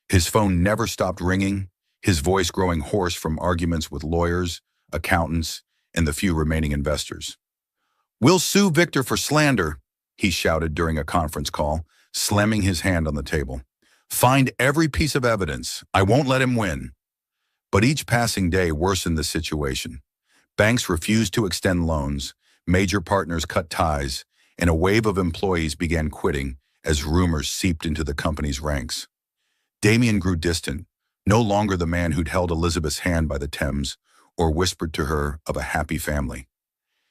His phone never stopped ringing, his voice growing hoarse from arguments with lawyers, accountants, and the few remaining investors. "We'll sue Victor for slander," he shouted during a conference call, slamming his hand on the table. "Find every piece of evidence. I won't let him win." But each passing day worsened the situation. Banks refused to extend loans, major partners cut ties, and a wave of employees began quitting as rumors seeped into the company's ranks. Damien grew distant, no longer the man who'd held Elizabeth's hand by the Thames or whispered to her of a happy family.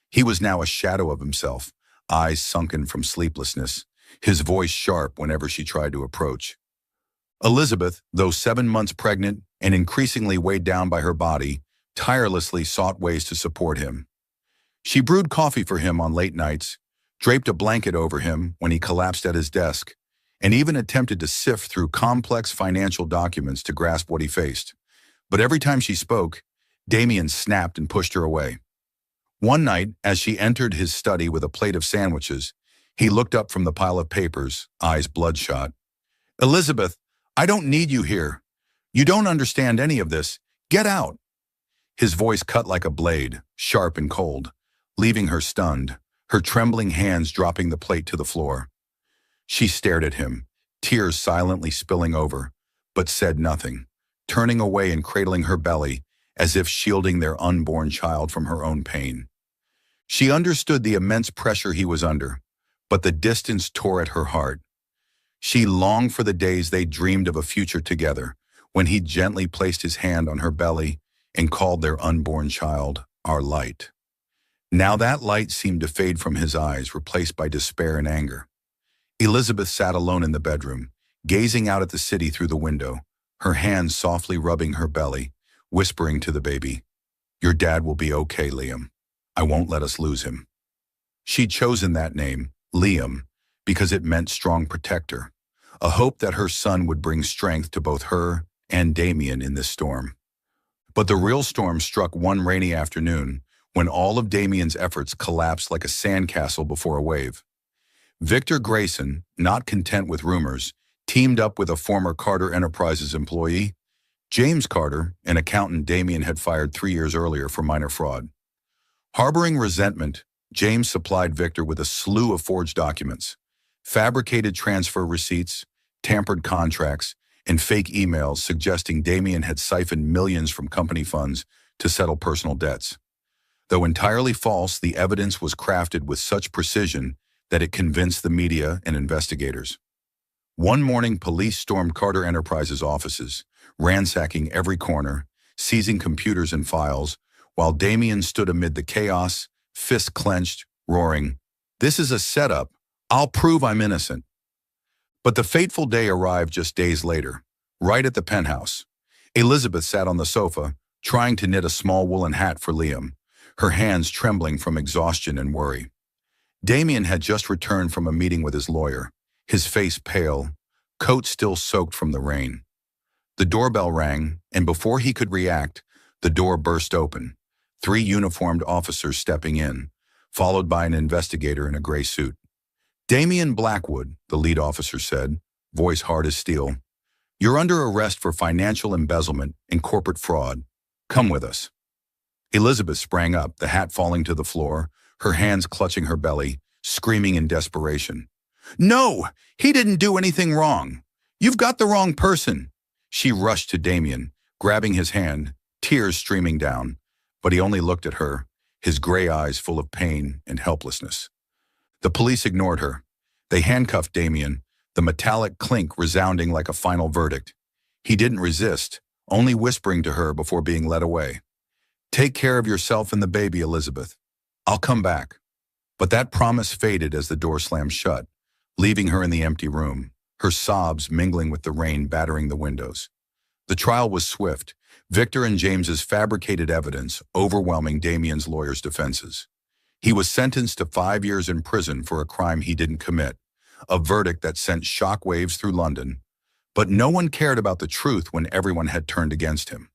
He was now a shadow of himself, eyes sunken from sleeplessness, his voice sharp whenever she tried to approach. Elizabeth, though 7 months pregnant and increasingly weighed down by her body, tirelessly sought ways to support him. She brewed coffee for him on late nights, draped a blanket over him when he collapsed at his desk, and even attempted to sift through complex financial documents to grasp what he faced. But every time she spoke, Damien snapped and pushed her away. One night, as she entered his study with a plate of sandwiches, he looked up from the pile of papers, eyes bloodshot. "Elizabeth, I don't need you here. You don't understand any of this. Get out." His voice cut like a blade, sharp and cold, leaving her stunned, her trembling hands dropping the plate to the floor. She stared at him, tears silently spilling over, but said nothing, turning away and cradling her belly as if shielding their unborn child from her own pain. She understood the immense pressure he was under, but the distance tore at her heart. She longed for the days they dreamed of a future together, when he gently placed his hand on her belly and called their unborn child our light. Now that light seemed to fade from his eyes, replaced by despair and anger. Elizabeth sat alone in the bedroom, gazing out at the city through the window, her hands softly rubbing her belly, whispering to the baby, "Your dad will be okay, Liam. I won't let us lose him." She'd chosen that name, Liam, because it meant strong protector, a hope that her son would bring strength to both her and Damien in this storm. But the real storm struck one rainy afternoon when all of Damien's efforts collapsed like a sandcastle before a wave. Victor Grayson, not content with rumors, teamed up with a former Carter Enterprises employee, James Carter, an accountant Damien had fired 3 years earlier for minor fraud. Harboring resentment, James supplied Victor with a slew of forged documents, fabricated transfer receipts, tampered contracts, and fake emails suggesting Damien had siphoned millions from company funds to settle personal debts. Though entirely false, the evidence was crafted with such precision that it convinced the media and investigators. One morning, police stormed Carter Enterprises' offices, ransacking every corner, seizing computers and files, while Damien stood amid the chaos, fists clenched, roaring, "This is a setup. I'll prove I'm innocent." But the fateful day arrived just days later, right at the penthouse. Elizabeth sat on the sofa, trying to knit a small woolen hat for Liam, her hands trembling from exhaustion and worry. Damien had just returned from a meeting with his lawyer, his face pale, coat still soaked from the rain. The doorbell rang, and before he could react, the door burst open, 3 uniformed officers stepping in, followed by an investigator in a gray suit. "Damien Blackwood," the lead officer said, voice hard as steel, "you're under arrest for financial embezzlement and corporate fraud. Come with us." Elizabeth sprang up, the hat falling to the floor, her hands clutching her belly, screaming in desperation. "No, he didn't do anything wrong. You've got the wrong person." She rushed to Damien, grabbing his hand, tears streaming down, but he only looked at her, his gray eyes full of pain and helplessness. The police ignored her. They handcuffed Damien, the metallic clink resounding like a final verdict. He didn't resist, only whispering to her before being led away. "Take care of yourself and the baby, Elizabeth. I'll come back." But that promise faded as the door slammed shut, leaving her in the empty room, her sobs mingling with the rain battering the windows. The trial was swift, Victor and James's fabricated evidence overwhelming Damien's lawyer's defenses. He was sentenced to 5 years in prison for a crime he didn't commit, a verdict that sent shockwaves through London. But no one cared about the truth when everyone had turned against him.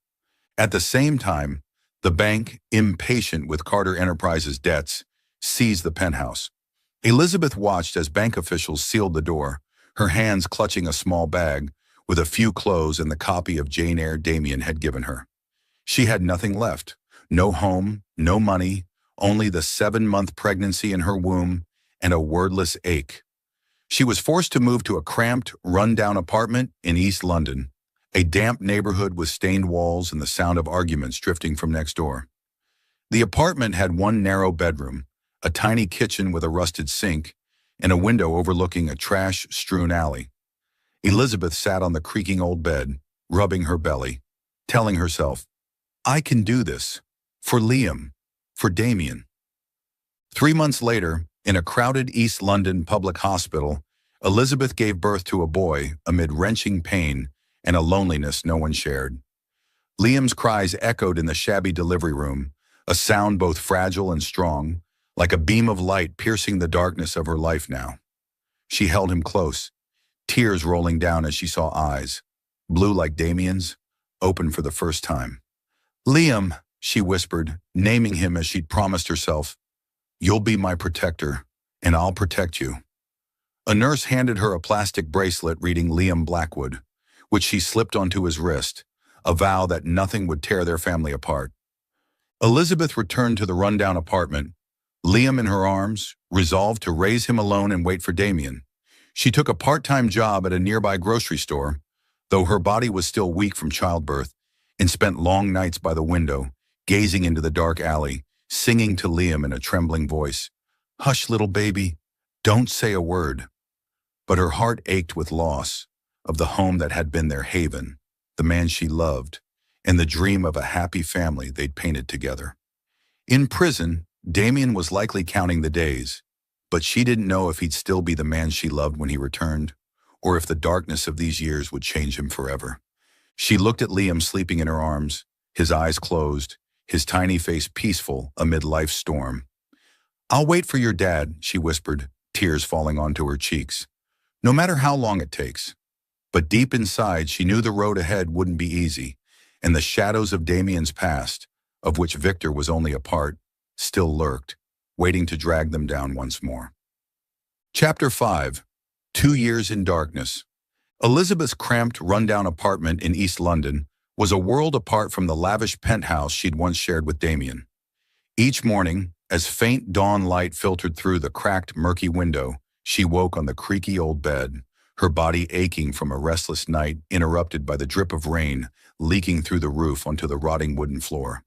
At the same time, the bank, impatient with Carter Enterprises' debts, seized the penthouse. Elizabeth watched as bank officials sealed the door, her hands clutching a small bag with a few clothes and the copy of Jane Eyre Damien had given her. She had nothing left, no home, no money, only the 7-month pregnancy in her womb and a wordless ache. She was forced to move to a cramped, run-down apartment in East London, a damp neighborhood with stained walls and the sound of arguments drifting from next door. The apartment had one narrow bedroom, a tiny kitchen with a rusted sink, and a window overlooking a trash-strewn alley. Elizabeth sat on the creaking old bed, rubbing her belly, telling herself, "I can do this. For Liam. For Damien." 3 months later, in a crowded East London public hospital, Elizabeth gave birth to a boy amid wrenching pain and a loneliness no one shared. Liam's cries echoed in the shabby delivery room, a sound both fragile and strong, like a beam of light piercing the darkness of her life now. She held him close, tears rolling down as she saw eyes, blue like Damien's, open for the first time. "Liam," she whispered, naming him as she'd promised herself, "You'll be my protector, and I'll protect you." A nurse handed her a plastic bracelet reading Liam Blackwood, which she slipped onto his wrist, a vow that nothing would tear their family apart. Elizabeth returned to the rundown apartment, Liam in her arms, resolved to raise him alone and wait for Damien. She took a part-time job at a nearby grocery store, though her body was still weak from childbirth, and spent long nights by the window, gazing into the dark alley, singing to Liam in a trembling voice, "Hush, little baby, don't say a word." But her heart ached with loss of the home that had been their haven, the man she loved, and the dream of a happy family they'd painted together. In prison, Damien was likely counting the days, but she didn't know if he'd still be the man she loved when he returned, or if the darkness of these years would change him forever. She looked at Liam sleeping in her arms, his eyes closed, his tiny face peaceful amid life's storm. "I'll wait for your dad," she whispered, tears falling onto her cheeks. "No matter how long it takes." But deep inside, she knew the road ahead wouldn't be easy, and the shadows of Damien's past, of which Victor was only a part, still lurked, waiting to drag them down once more. Chapter 5. 2 Years in Darkness. Elizabeth's cramped, rundown apartment in East London was a world apart from the lavish penthouse she'd once shared with Damien. Each morning, as faint dawn light filtered through the cracked, murky window, she woke on the creaky old bed, her body aching from a restless night interrupted by the drip of rain leaking through the roof onto the rotting wooden floor.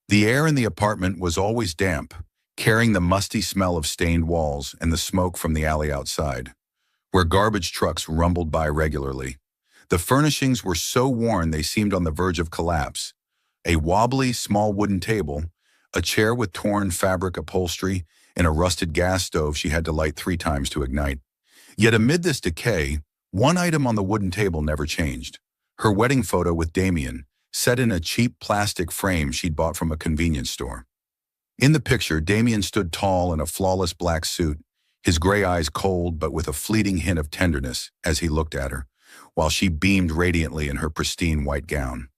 The air in the apartment was always damp, carrying the musty smell of stained walls and the smoke from the alley outside, where garbage trucks rumbled by regularly. The furnishings were so worn they seemed on the verge of collapse. A wobbly, small wooden table, a chair with torn fabric upholstery, and a rusted gas stove she had to light 3 times to ignite. Yet amid this decay, one item on the wooden table never changed: her wedding photo with Damien, set in a cheap plastic frame she'd bought from a convenience store. In the picture, Damien stood tall in a flawless black suit, his gray eyes cold but with a fleeting hint of tenderness as he looked at her, while she beamed radiantly in her pristine white gown.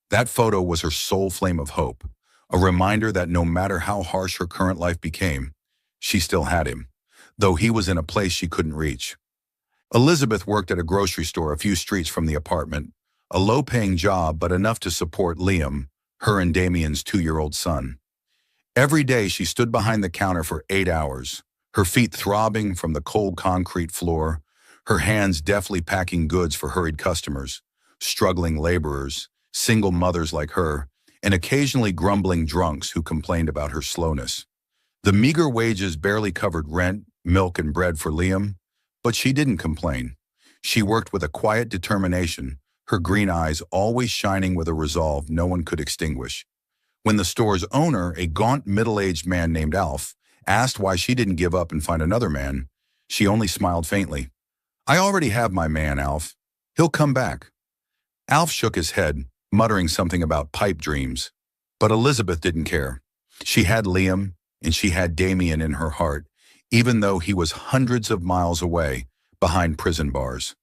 That photo was her sole flame of hope, a reminder that no matter how harsh her current life became, she still had him, though he was in a place she couldn't reach. Elizabeth worked at a grocery store a few streets from the apartment, a low-paying job but enough to support Liam, her and Damien's 2-year-old son. Every day she stood behind the counter for 8 hours, her feet throbbing from the cold concrete floor, her hands deftly packing goods for hurried customers, struggling laborers, single mothers like her, and occasionally grumbling drunks who complained about her slowness. The meager wages barely covered rent, milk, and bread for Liam, but she didn't complain. She worked with a quiet determination, her green eyes always shining with a resolve no one could extinguish. When the store's owner, a gaunt middle-aged man named Alf, asked why she didn't give up and find another man, she only smiled faintly. "I already have my man, Alf. He'll come back." Alf shook his head, muttering something about pipe dreams. But Elizabeth didn't care. She had Liam, and she had Damien in her heart, even though he was hundreds of miles away, behind prison bars.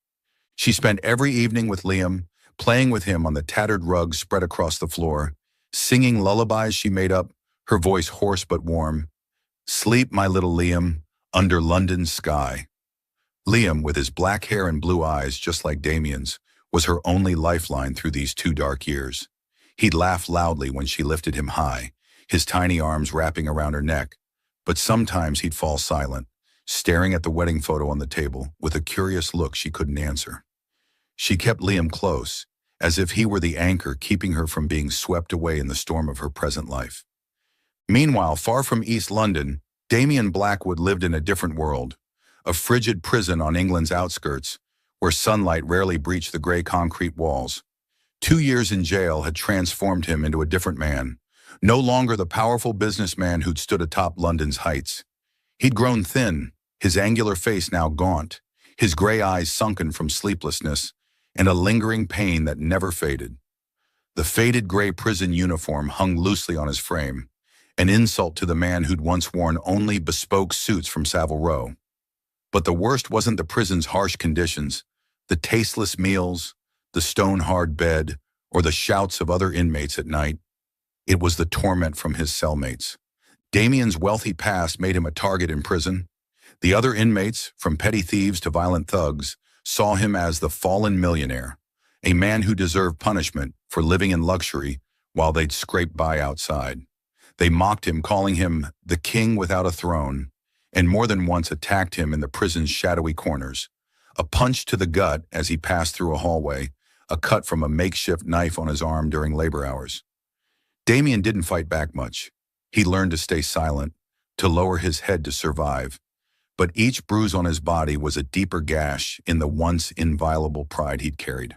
She spent every evening with Liam, playing with him on the tattered rug spread across the floor, singing lullabies she made up, her voice hoarse but warm. "Sleep, my little Liam, under London's sky." Liam, with his black hair and blue eyes just like Damien's, was her only lifeline through these 2 dark years. He'd laugh loudly when she lifted him high, his tiny arms wrapping around her neck, but sometimes he'd fall silent, staring at the wedding photo on the table with a curious look she couldn't answer. She kept Liam close, as if he were the anchor keeping her from being swept away in the storm of her present life. Meanwhile, far from East London, Damien Blackwood lived in a different world, a frigid prison on England's outskirts, where sunlight rarely breached the gray concrete walls. 2 years in jail had transformed him into a different man, no longer the powerful businessman who'd stood atop London's heights. He'd grown thin, his angular face now gaunt, his gray eyes sunken from sleeplessness, and a lingering pain that never faded. The faded gray prison uniform hung loosely on his frame, an insult to the man who'd once worn only bespoke suits from Savile Row. But the worst wasn't the prison's harsh conditions, the tasteless meals, the stone-hard bed, or the shouts of other inmates at night. It was the torment from his cellmates. Damien's wealthy past made him a target in prison. The other inmates, from petty thieves to violent thugs, saw him as the fallen millionaire, a man who deserved punishment for living in luxury while they'd scrape by outside. They mocked him, calling him the king without a throne, and more than once attacked him in the prison's shadowy corners. A punch to the gut as he passed through a hallway, a cut from a makeshift knife on his arm during labor hours. Damien didn't fight back much. He learned to stay silent, to lower his head to survive. But each bruise on his body was a deeper gash in the once inviolable pride he'd carried.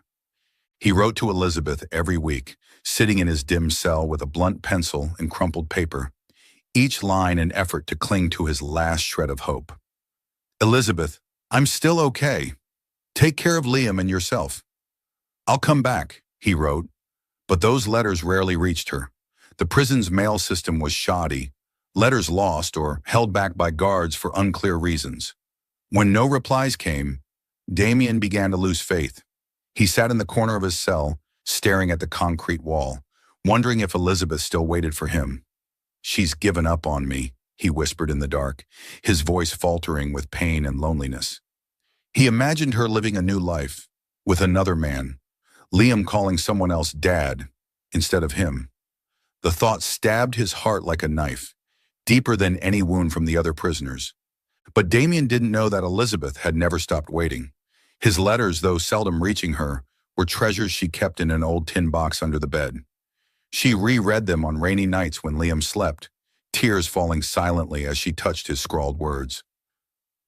He wrote to Elizabeth every week, sitting in his dim cell with a blunt pencil and crumpled paper, each line an effort to cling to his last shred of hope. "Elizabeth, I'm still okay. Take care of Liam and yourself. I'll come back," he wrote. But those letters rarely reached her. The prison's mail system was shoddy, letters lost or held back by guards for unclear reasons. When no replies came, Damien began to lose faith. He sat in the corner of his cell, staring at the concrete wall, wondering if Elizabeth still waited for him. "She's given up on me," he whispered in the dark, his voice faltering with pain and loneliness. He imagined her living a new life, with another man, Liam calling someone else dad instead of him. The thought stabbed his heart like a knife, deeper than any wound from the other prisoners. But Damien didn't know that Elizabeth had never stopped waiting. His letters, though seldom reaching her, were treasures she kept in an old tin box under the bed. She reread them on rainy nights when Liam slept, tears falling silently as she touched his scrawled words.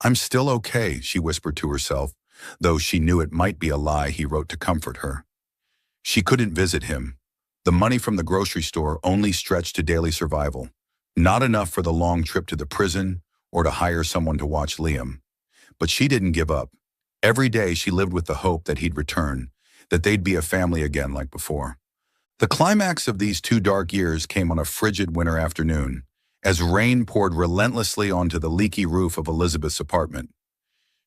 "I'm still okay," she whispered to herself, though she knew it might be a lie he wrote to comfort her. She couldn't visit him. The money from the grocery store only stretched to daily survival, not enough for the long trip to the prison or to hire someone to watch Liam. But she didn't give up. Every day she lived with the hope that he'd return, that they'd be a family again like before. The climax of these 2 dark years came on a frigid winter afternoon, as rain poured relentlessly onto the leaky roof of Elizabeth's apartment.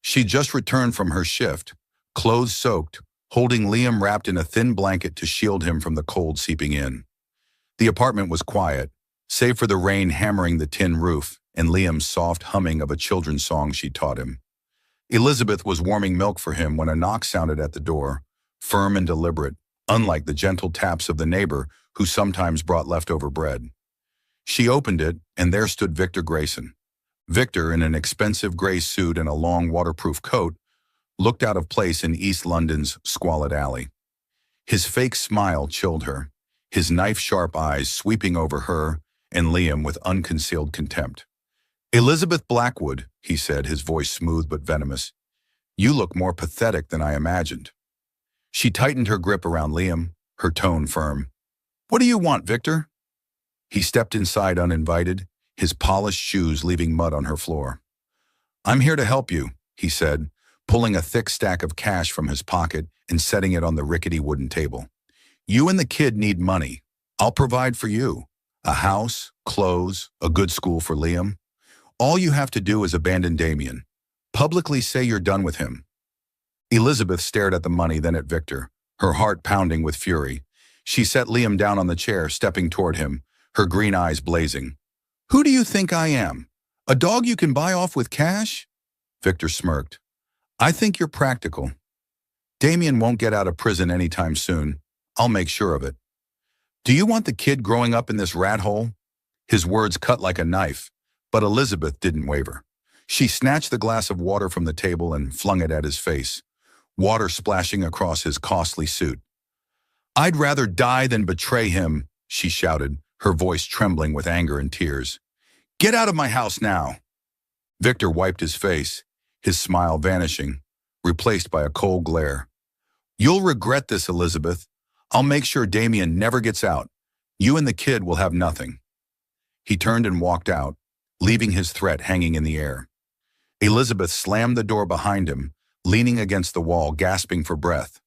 She'd just returned from her shift, clothes soaked, holding Liam wrapped in a thin blanket to shield him from the cold seeping in. The apartment was quiet, save for the rain hammering the tin roof and Liam's soft humming of a children's song she taught him. Elizabeth was warming milk for him when a knock sounded at the door, firm and deliberate, unlike the gentle taps of the neighbor who sometimes brought leftover bread. She opened it, and there stood Victor Grayson. Victor, in an expensive gray suit and a long waterproof coat, looked out of place in East London's squalid alley. His fake smile chilled her, his knife-sharp eyes sweeping over her and Liam with unconcealed contempt. "Elizabeth Blackwood," he said, his voice smooth but venomous. "You look more pathetic than I imagined." She tightened her grip around Liam, her tone firm. "What do you want, Victor?" He stepped inside uninvited, his polished shoes leaving mud on her floor. "I'm here to help you," he said, pulling a thick stack of cash from his pocket and setting it on the rickety wooden table. "You and the kid need money. I'll provide for you. A house, clothes, a good school for Liam. All you have to do is abandon Damien. Publicly say you're done with him." Elizabeth stared at the money, then at Victor, her heart pounding with fury. She set Liam down on the chair, stepping toward him, her green eyes blazing. "Who do you think I am? A dog you can buy off with cash?" Victor smirked. "I think you're practical. Damien won't get out of prison anytime soon. I'll make sure of it. Do you want the kid growing up in this rat hole?" His words cut like a knife, but Elizabeth didn't waver. She snatched the glass of water from the table and flung it at his face, water splashing across his costly suit. "I'd rather die than betray him," she shouted, her voice trembling with anger and tears. "Get out of my house now!" Victor wiped his face, his smile vanishing, replaced by a cold glare. "You'll regret this, Elizabeth. I'll make sure Damien never gets out. You and the kid will have nothing." He turned and walked out, leaving his threat hanging in the air. Elizabeth slammed the door behind him, leaning against the wall, gasping for breath.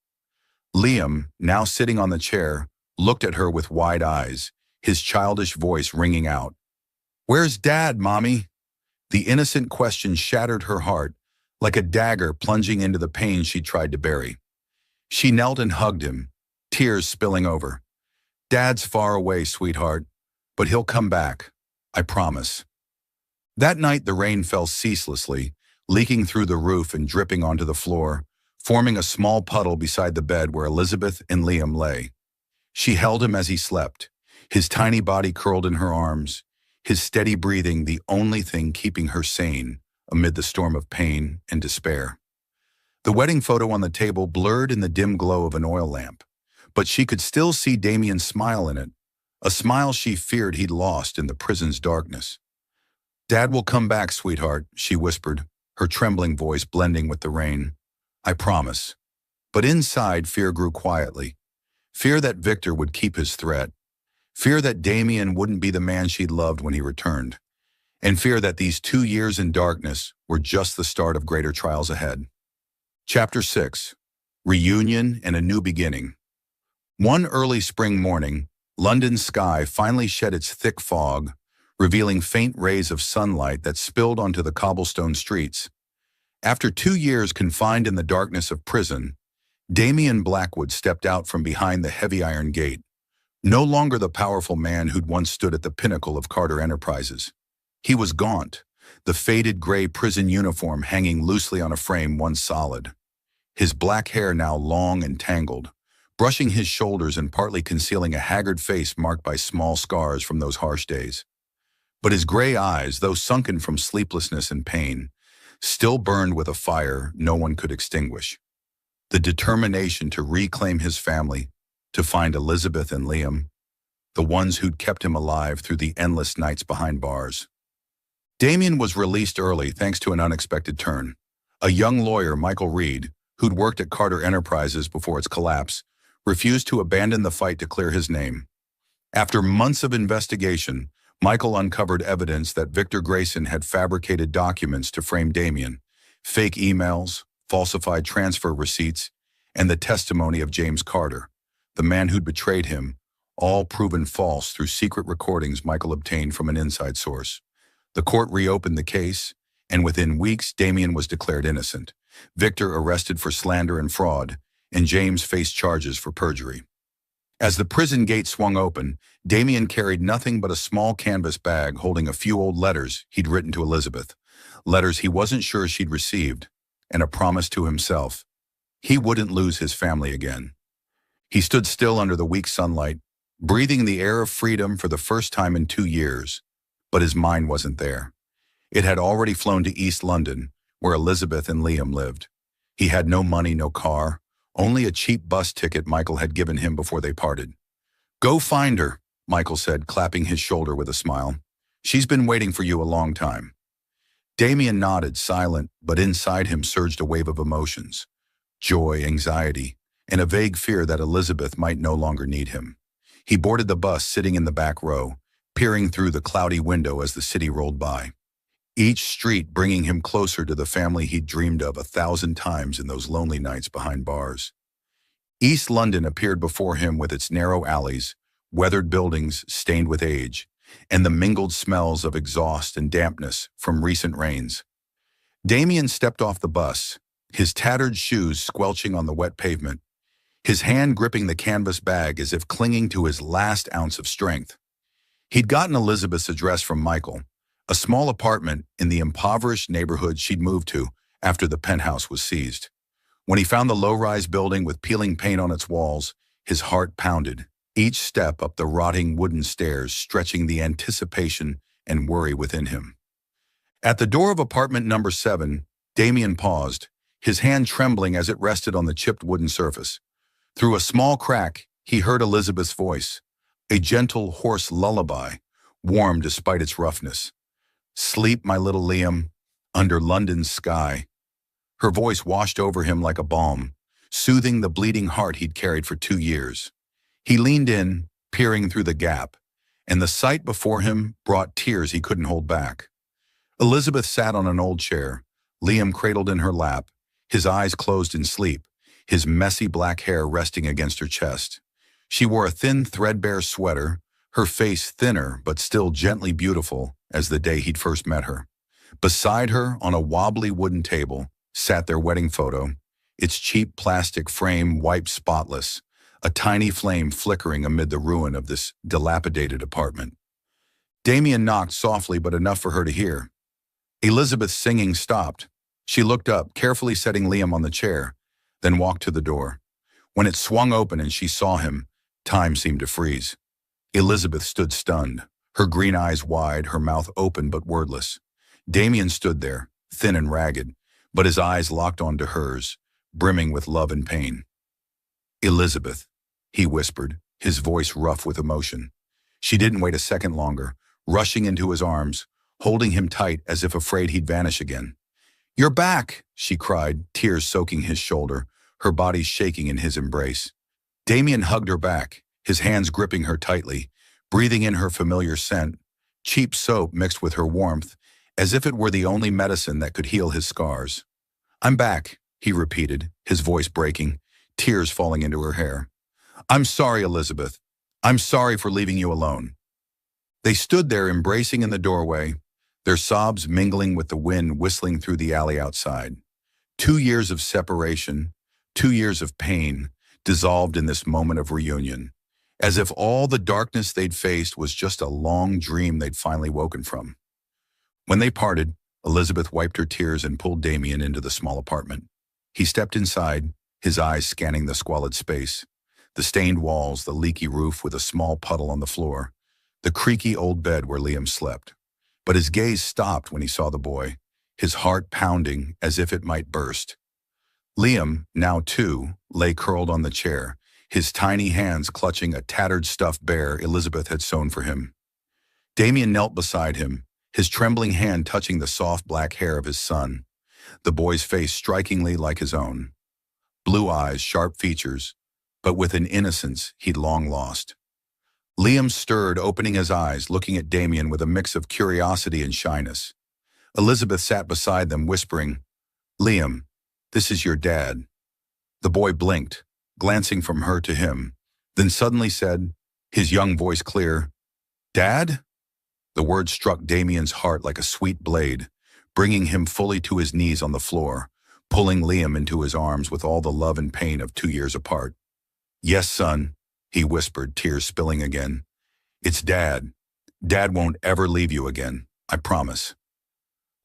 Liam, now sitting on the chair, looked at her with wide eyes, his childish voice ringing out. "Where's Dad, Mommy?" The innocent question shattered her heart, like a dagger plunging into the pain she tried to bury. She knelt and hugged him, tears spilling over. "Dad's far away, sweetheart, but he'll come back. I promise." That night the rain fell ceaselessly, leaking through the roof and dripping onto the floor, forming a small puddle beside the bed where Elizabeth and Liam lay. She held him as he slept, his tiny body curled in her arms, his steady breathing the only thing keeping her sane amid the storm of pain and despair. The wedding photo on the table blurred in the dim glow of an oil lamp, but she could still see Damien's smile in it, a smile she feared he'd lost in the prison's darkness. "Dad will come back, sweetheart," she whispered, her trembling voice blending with the rain. "I promise." But inside, fear grew quietly. Fear that Victor would keep his threat. Fear that Damien wouldn't be the man she'd loved when he returned. And fear that these 2 years in darkness were just the start of greater trials ahead. Chapter 6. Reunion and a New Beginning. One early spring morning, London's sky finally shed its thick fog, revealing faint rays of sunlight that spilled onto the cobblestone streets. After 2 years confined in the darkness of prison, Damien Blackwood stepped out from behind the heavy iron gate, no longer the powerful man who'd once stood at the pinnacle of Carter Enterprises. He was gaunt, the faded gray prison uniform hanging loosely on a frame once solid. His black hair now long and tangled, brushing his shoulders and partly concealing a haggard face marked by small scars from those harsh days. But his gray eyes, though sunken from sleeplessness and pain, still burned with a fire no one could extinguish. The determination to reclaim his family, to find Elizabeth and Liam, the ones who'd kept him alive through the endless nights behind bars. Damien was released early thanks to an unexpected turn. A young lawyer, Michael Reed, who'd worked at Carter Enterprises before its collapse, refused to abandon the fight to clear his name. After months of investigation, Michael uncovered evidence that Victor Grayson had fabricated documents to frame Damien, fake emails, falsified transfer receipts, and the testimony of James Carter, the man who'd betrayed him, all proven false through secret recordings Michael obtained from an inside source. The court reopened the case, and within weeks Damien was declared innocent, Victor arrested for slander and fraud, and James faced charges for perjury. As the prison gate swung open, Damien carried nothing but a small canvas bag holding a few old letters he'd written to Elizabeth, letters he wasn't sure she'd received, and a promise to himself. He wouldn't lose his family again. He stood still under the weak sunlight, breathing the air of freedom for the first time in 2 years, but his mind wasn't there. It had already flown to East London, where Elizabeth and Liam lived. He had no money, no car, only a cheap bus ticket Michael had given him before they parted. "Go find her," Michael said, clapping his shoulder with a smile. "She's been waiting for you a long time." Damien nodded, silent, but inside him surged a wave of emotions. Joy, anxiety, and a vague fear that Elizabeth might no longer need him. He boarded the bus, sitting in the back row, peering through the cloudy window as the city rolled by. Each street bringing him closer to the family he'd dreamed of 1,000 times in those lonely nights behind bars. East London appeared before him with its narrow alleys, weathered buildings stained with age, and the mingled smells of exhaust and dampness from recent rains. Damien stepped off the bus, his tattered shoes squelching on the wet pavement, his hand gripping the canvas bag as if clinging to his last ounce of strength. He'd gotten Elizabeth's address from Michael, a small apartment in the impoverished neighborhood she'd moved to after the penthouse was seized. When he found the low-rise building with peeling paint on its walls, his heart pounded, each step up the rotting wooden stairs stretching the anticipation and worry within him. At the door of apartment number 7, Damien paused, his hand trembling as it rested on the chipped wooden surface. Through a small crack, he heard Elizabeth's voice, a gentle, hoarse lullaby, warm despite its roughness. "Sleep, my little Liam, under London's sky." Her voice washed over him like a balm, soothing the bleeding heart he'd carried for 2 years. He leaned in, peering through the gap, and the sight before him brought tears he couldn't hold back. Elizabeth sat on an old chair, Liam cradled in her lap, his eyes closed in sleep, his messy black hair resting against her chest. She wore a thin, threadbare sweater, her face thinner but still gently beautiful as the day he'd first met her. Beside her, on a wobbly wooden table, sat their wedding photo, its cheap plastic frame wiped spotless, a tiny flame flickering amid the ruin of this dilapidated apartment. Damien knocked softly but enough for her to hear. Elizabeth's singing stopped. She looked up, carefully setting Liam on the chair, then walked to the door. When it swung open and she saw him, time seemed to freeze. Elizabeth stood stunned, her green eyes wide, her mouth open but wordless. Damien stood there, thin and ragged, but his eyes locked onto hers, brimming with love and pain. "Elizabeth," he whispered, his voice rough with emotion. She didn't wait a second longer, rushing into his arms, holding him tight as if afraid he'd vanish again. "You're back," she cried, tears soaking his shoulder, her body shaking in his embrace. Damien hugged her back, his hands gripping her tightly, breathing in her familiar scent, cheap soap mixed with her warmth, as if it were the only medicine that could heal his scars. "I'm back," he repeated, his voice breaking, tears falling into her hair. "I'm sorry, Elizabeth. I'm sorry for leaving you alone." They stood there embracing in the doorway, their sobs mingling with the wind whistling through the alley outside. 2 years of separation, 2 years of pain, dissolved in this moment of reunion, as if all the darkness they'd faced was just a long dream they'd finally woken from. When they parted, Elizabeth wiped her tears and pulled Damien into the small apartment. He stepped inside, his eyes scanning the squalid space, the stained walls, the leaky roof with a small puddle on the floor, the creaky old bed where Liam slept. But his gaze stopped when he saw the boy, his heart pounding as if it might burst. Liam, now 2, lay curled on the chair, his tiny hands clutching a tattered stuffed bear Elizabeth had sewn for him. Damien knelt beside him, his trembling hand touching the soft black hair of his son, the boy's face strikingly like his own. Blue eyes, sharp features, but with an innocence he'd long lost. Liam stirred, opening his eyes, looking at Damien with a mix of curiosity and shyness. Elizabeth sat beside them, whispering, "Liam, this is your dad." The boy blinked, glancing from her to him, then suddenly said, his young voice clear, "Dad?" The word struck Damien's heart like a sweet blade, bringing him fully to his knees on the floor, pulling Liam into his arms with all the love and pain of 2 years apart. "Yes, son," he whispered, tears spilling again. "It's Dad. Dad won't ever leave you again, I promise."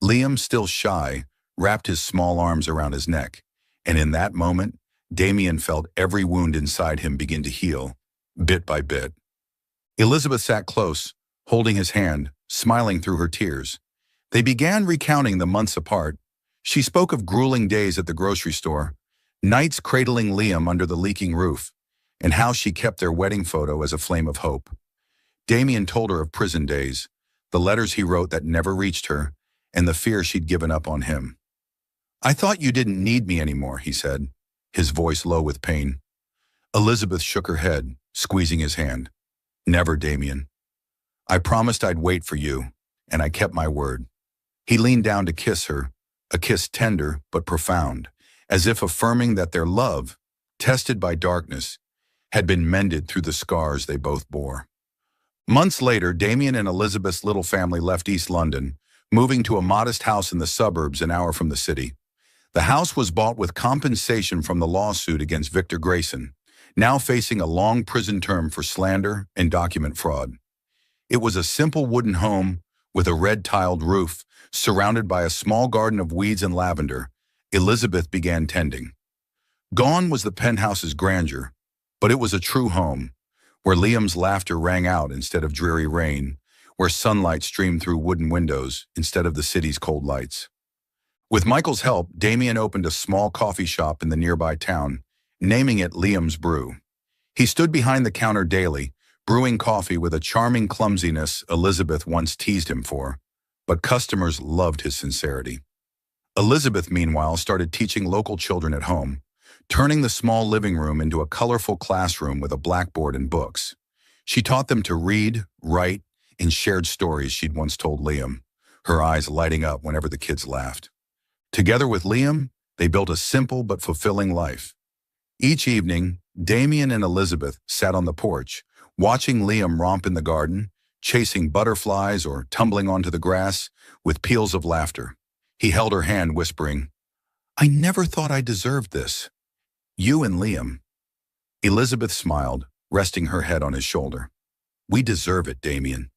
Liam, still shy, wrapped his small arms around his neck, and in that moment, Damien felt every wound inside him begin to heal, bit by bit. Elizabeth sat close, holding his hand, smiling through her tears. They began recounting the months apart. She spoke of grueling days at the grocery store, nights cradling Liam under the leaking roof, and how she kept their wedding photo as a flame of hope. Damien told her of prison days, the letters he wrote that never reached her, and the fear she'd given up on him. "I thought you didn't need me anymore," he said, his voice low with pain. Elizabeth shook her head, squeezing his hand. "Never, Damien. I promised I'd wait for you, and I kept my word." He leaned down to kiss her, a kiss tender but profound, as if affirming that their love, tested by darkness, had been mended through the scars they both bore. Months later, Damien and Elizabeth's little family left East London, moving to a modest house in the suburbs an hour from the city. The house was bought with compensation from the lawsuit against Victor Grayson, now facing a long prison term for slander and document fraud. It was a simple wooden home with a red-tiled roof, surrounded by a small garden of weeds and lavender. Elizabeth began tending. Gone was the penthouse's grandeur, but it was a true home, where Liam's laughter rang out instead of dreary rain, where sunlight streamed through wooden windows instead of the city's cold lights. With Michael's help, Damien opened a small coffee shop in the nearby town, naming it Liam's Brew. He stood behind the counter daily, brewing coffee with a charming clumsiness Elizabeth once teased him for, but customers loved his sincerity. Elizabeth, meanwhile, started teaching local children at home, turning the small living room into a colorful classroom with a blackboard and books. She taught them to read, write, and shared stories she'd once told Liam, her eyes lighting up whenever the kids laughed. Together with Liam, they built a simple but fulfilling life. Each evening, Damien and Elizabeth sat on the porch, watching Liam romp in the garden, chasing butterflies or tumbling onto the grass with peals of laughter. He held her hand, whispering, "I never thought I deserved this. You and Liam." Elizabeth smiled, resting her head on his shoulder. "We deserve it, Damien."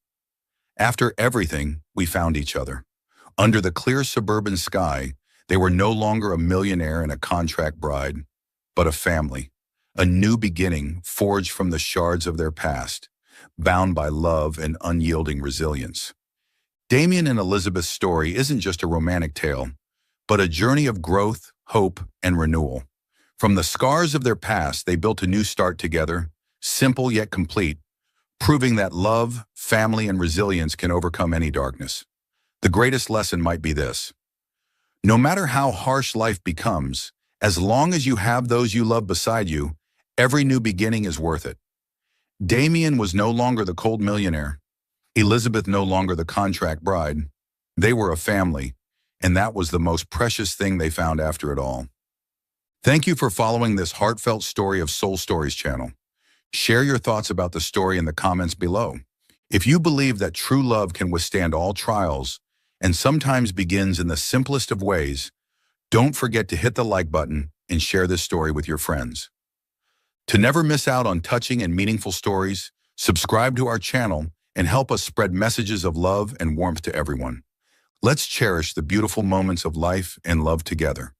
After everything, we found each other. Under the clear suburban sky, they were no longer a millionaire and a contract bride, but a family, a new beginning forged from the shards of their past, bound by love and unyielding resilience. Damien and Elizabeth's story isn't just a romantic tale, but a journey of growth, hope, and renewal. From the scars of their past, they built a new start together, simple yet complete, proving that love, family, and resilience can overcome any darkness. The greatest lesson might be this: no matter how harsh life becomes, as long as you have those you love beside you, every new beginning is worth it. Damien was no longer the cold millionaire. Elizabeth no longer the contract bride. They were a family, and that was the most precious thing they found after it all. Thank you for following this heartfelt story of Soul Stories channel. Share your thoughts about the story in the comments below. If you believe that true love can withstand all trials and sometimes begins in the simplest of ways, don't forget to hit the like button and share this story with your friends. To never miss out on touching and meaningful stories, subscribe to our channel and help us spread messages of love and warmth to everyone. Let's cherish the beautiful moments of life and love together.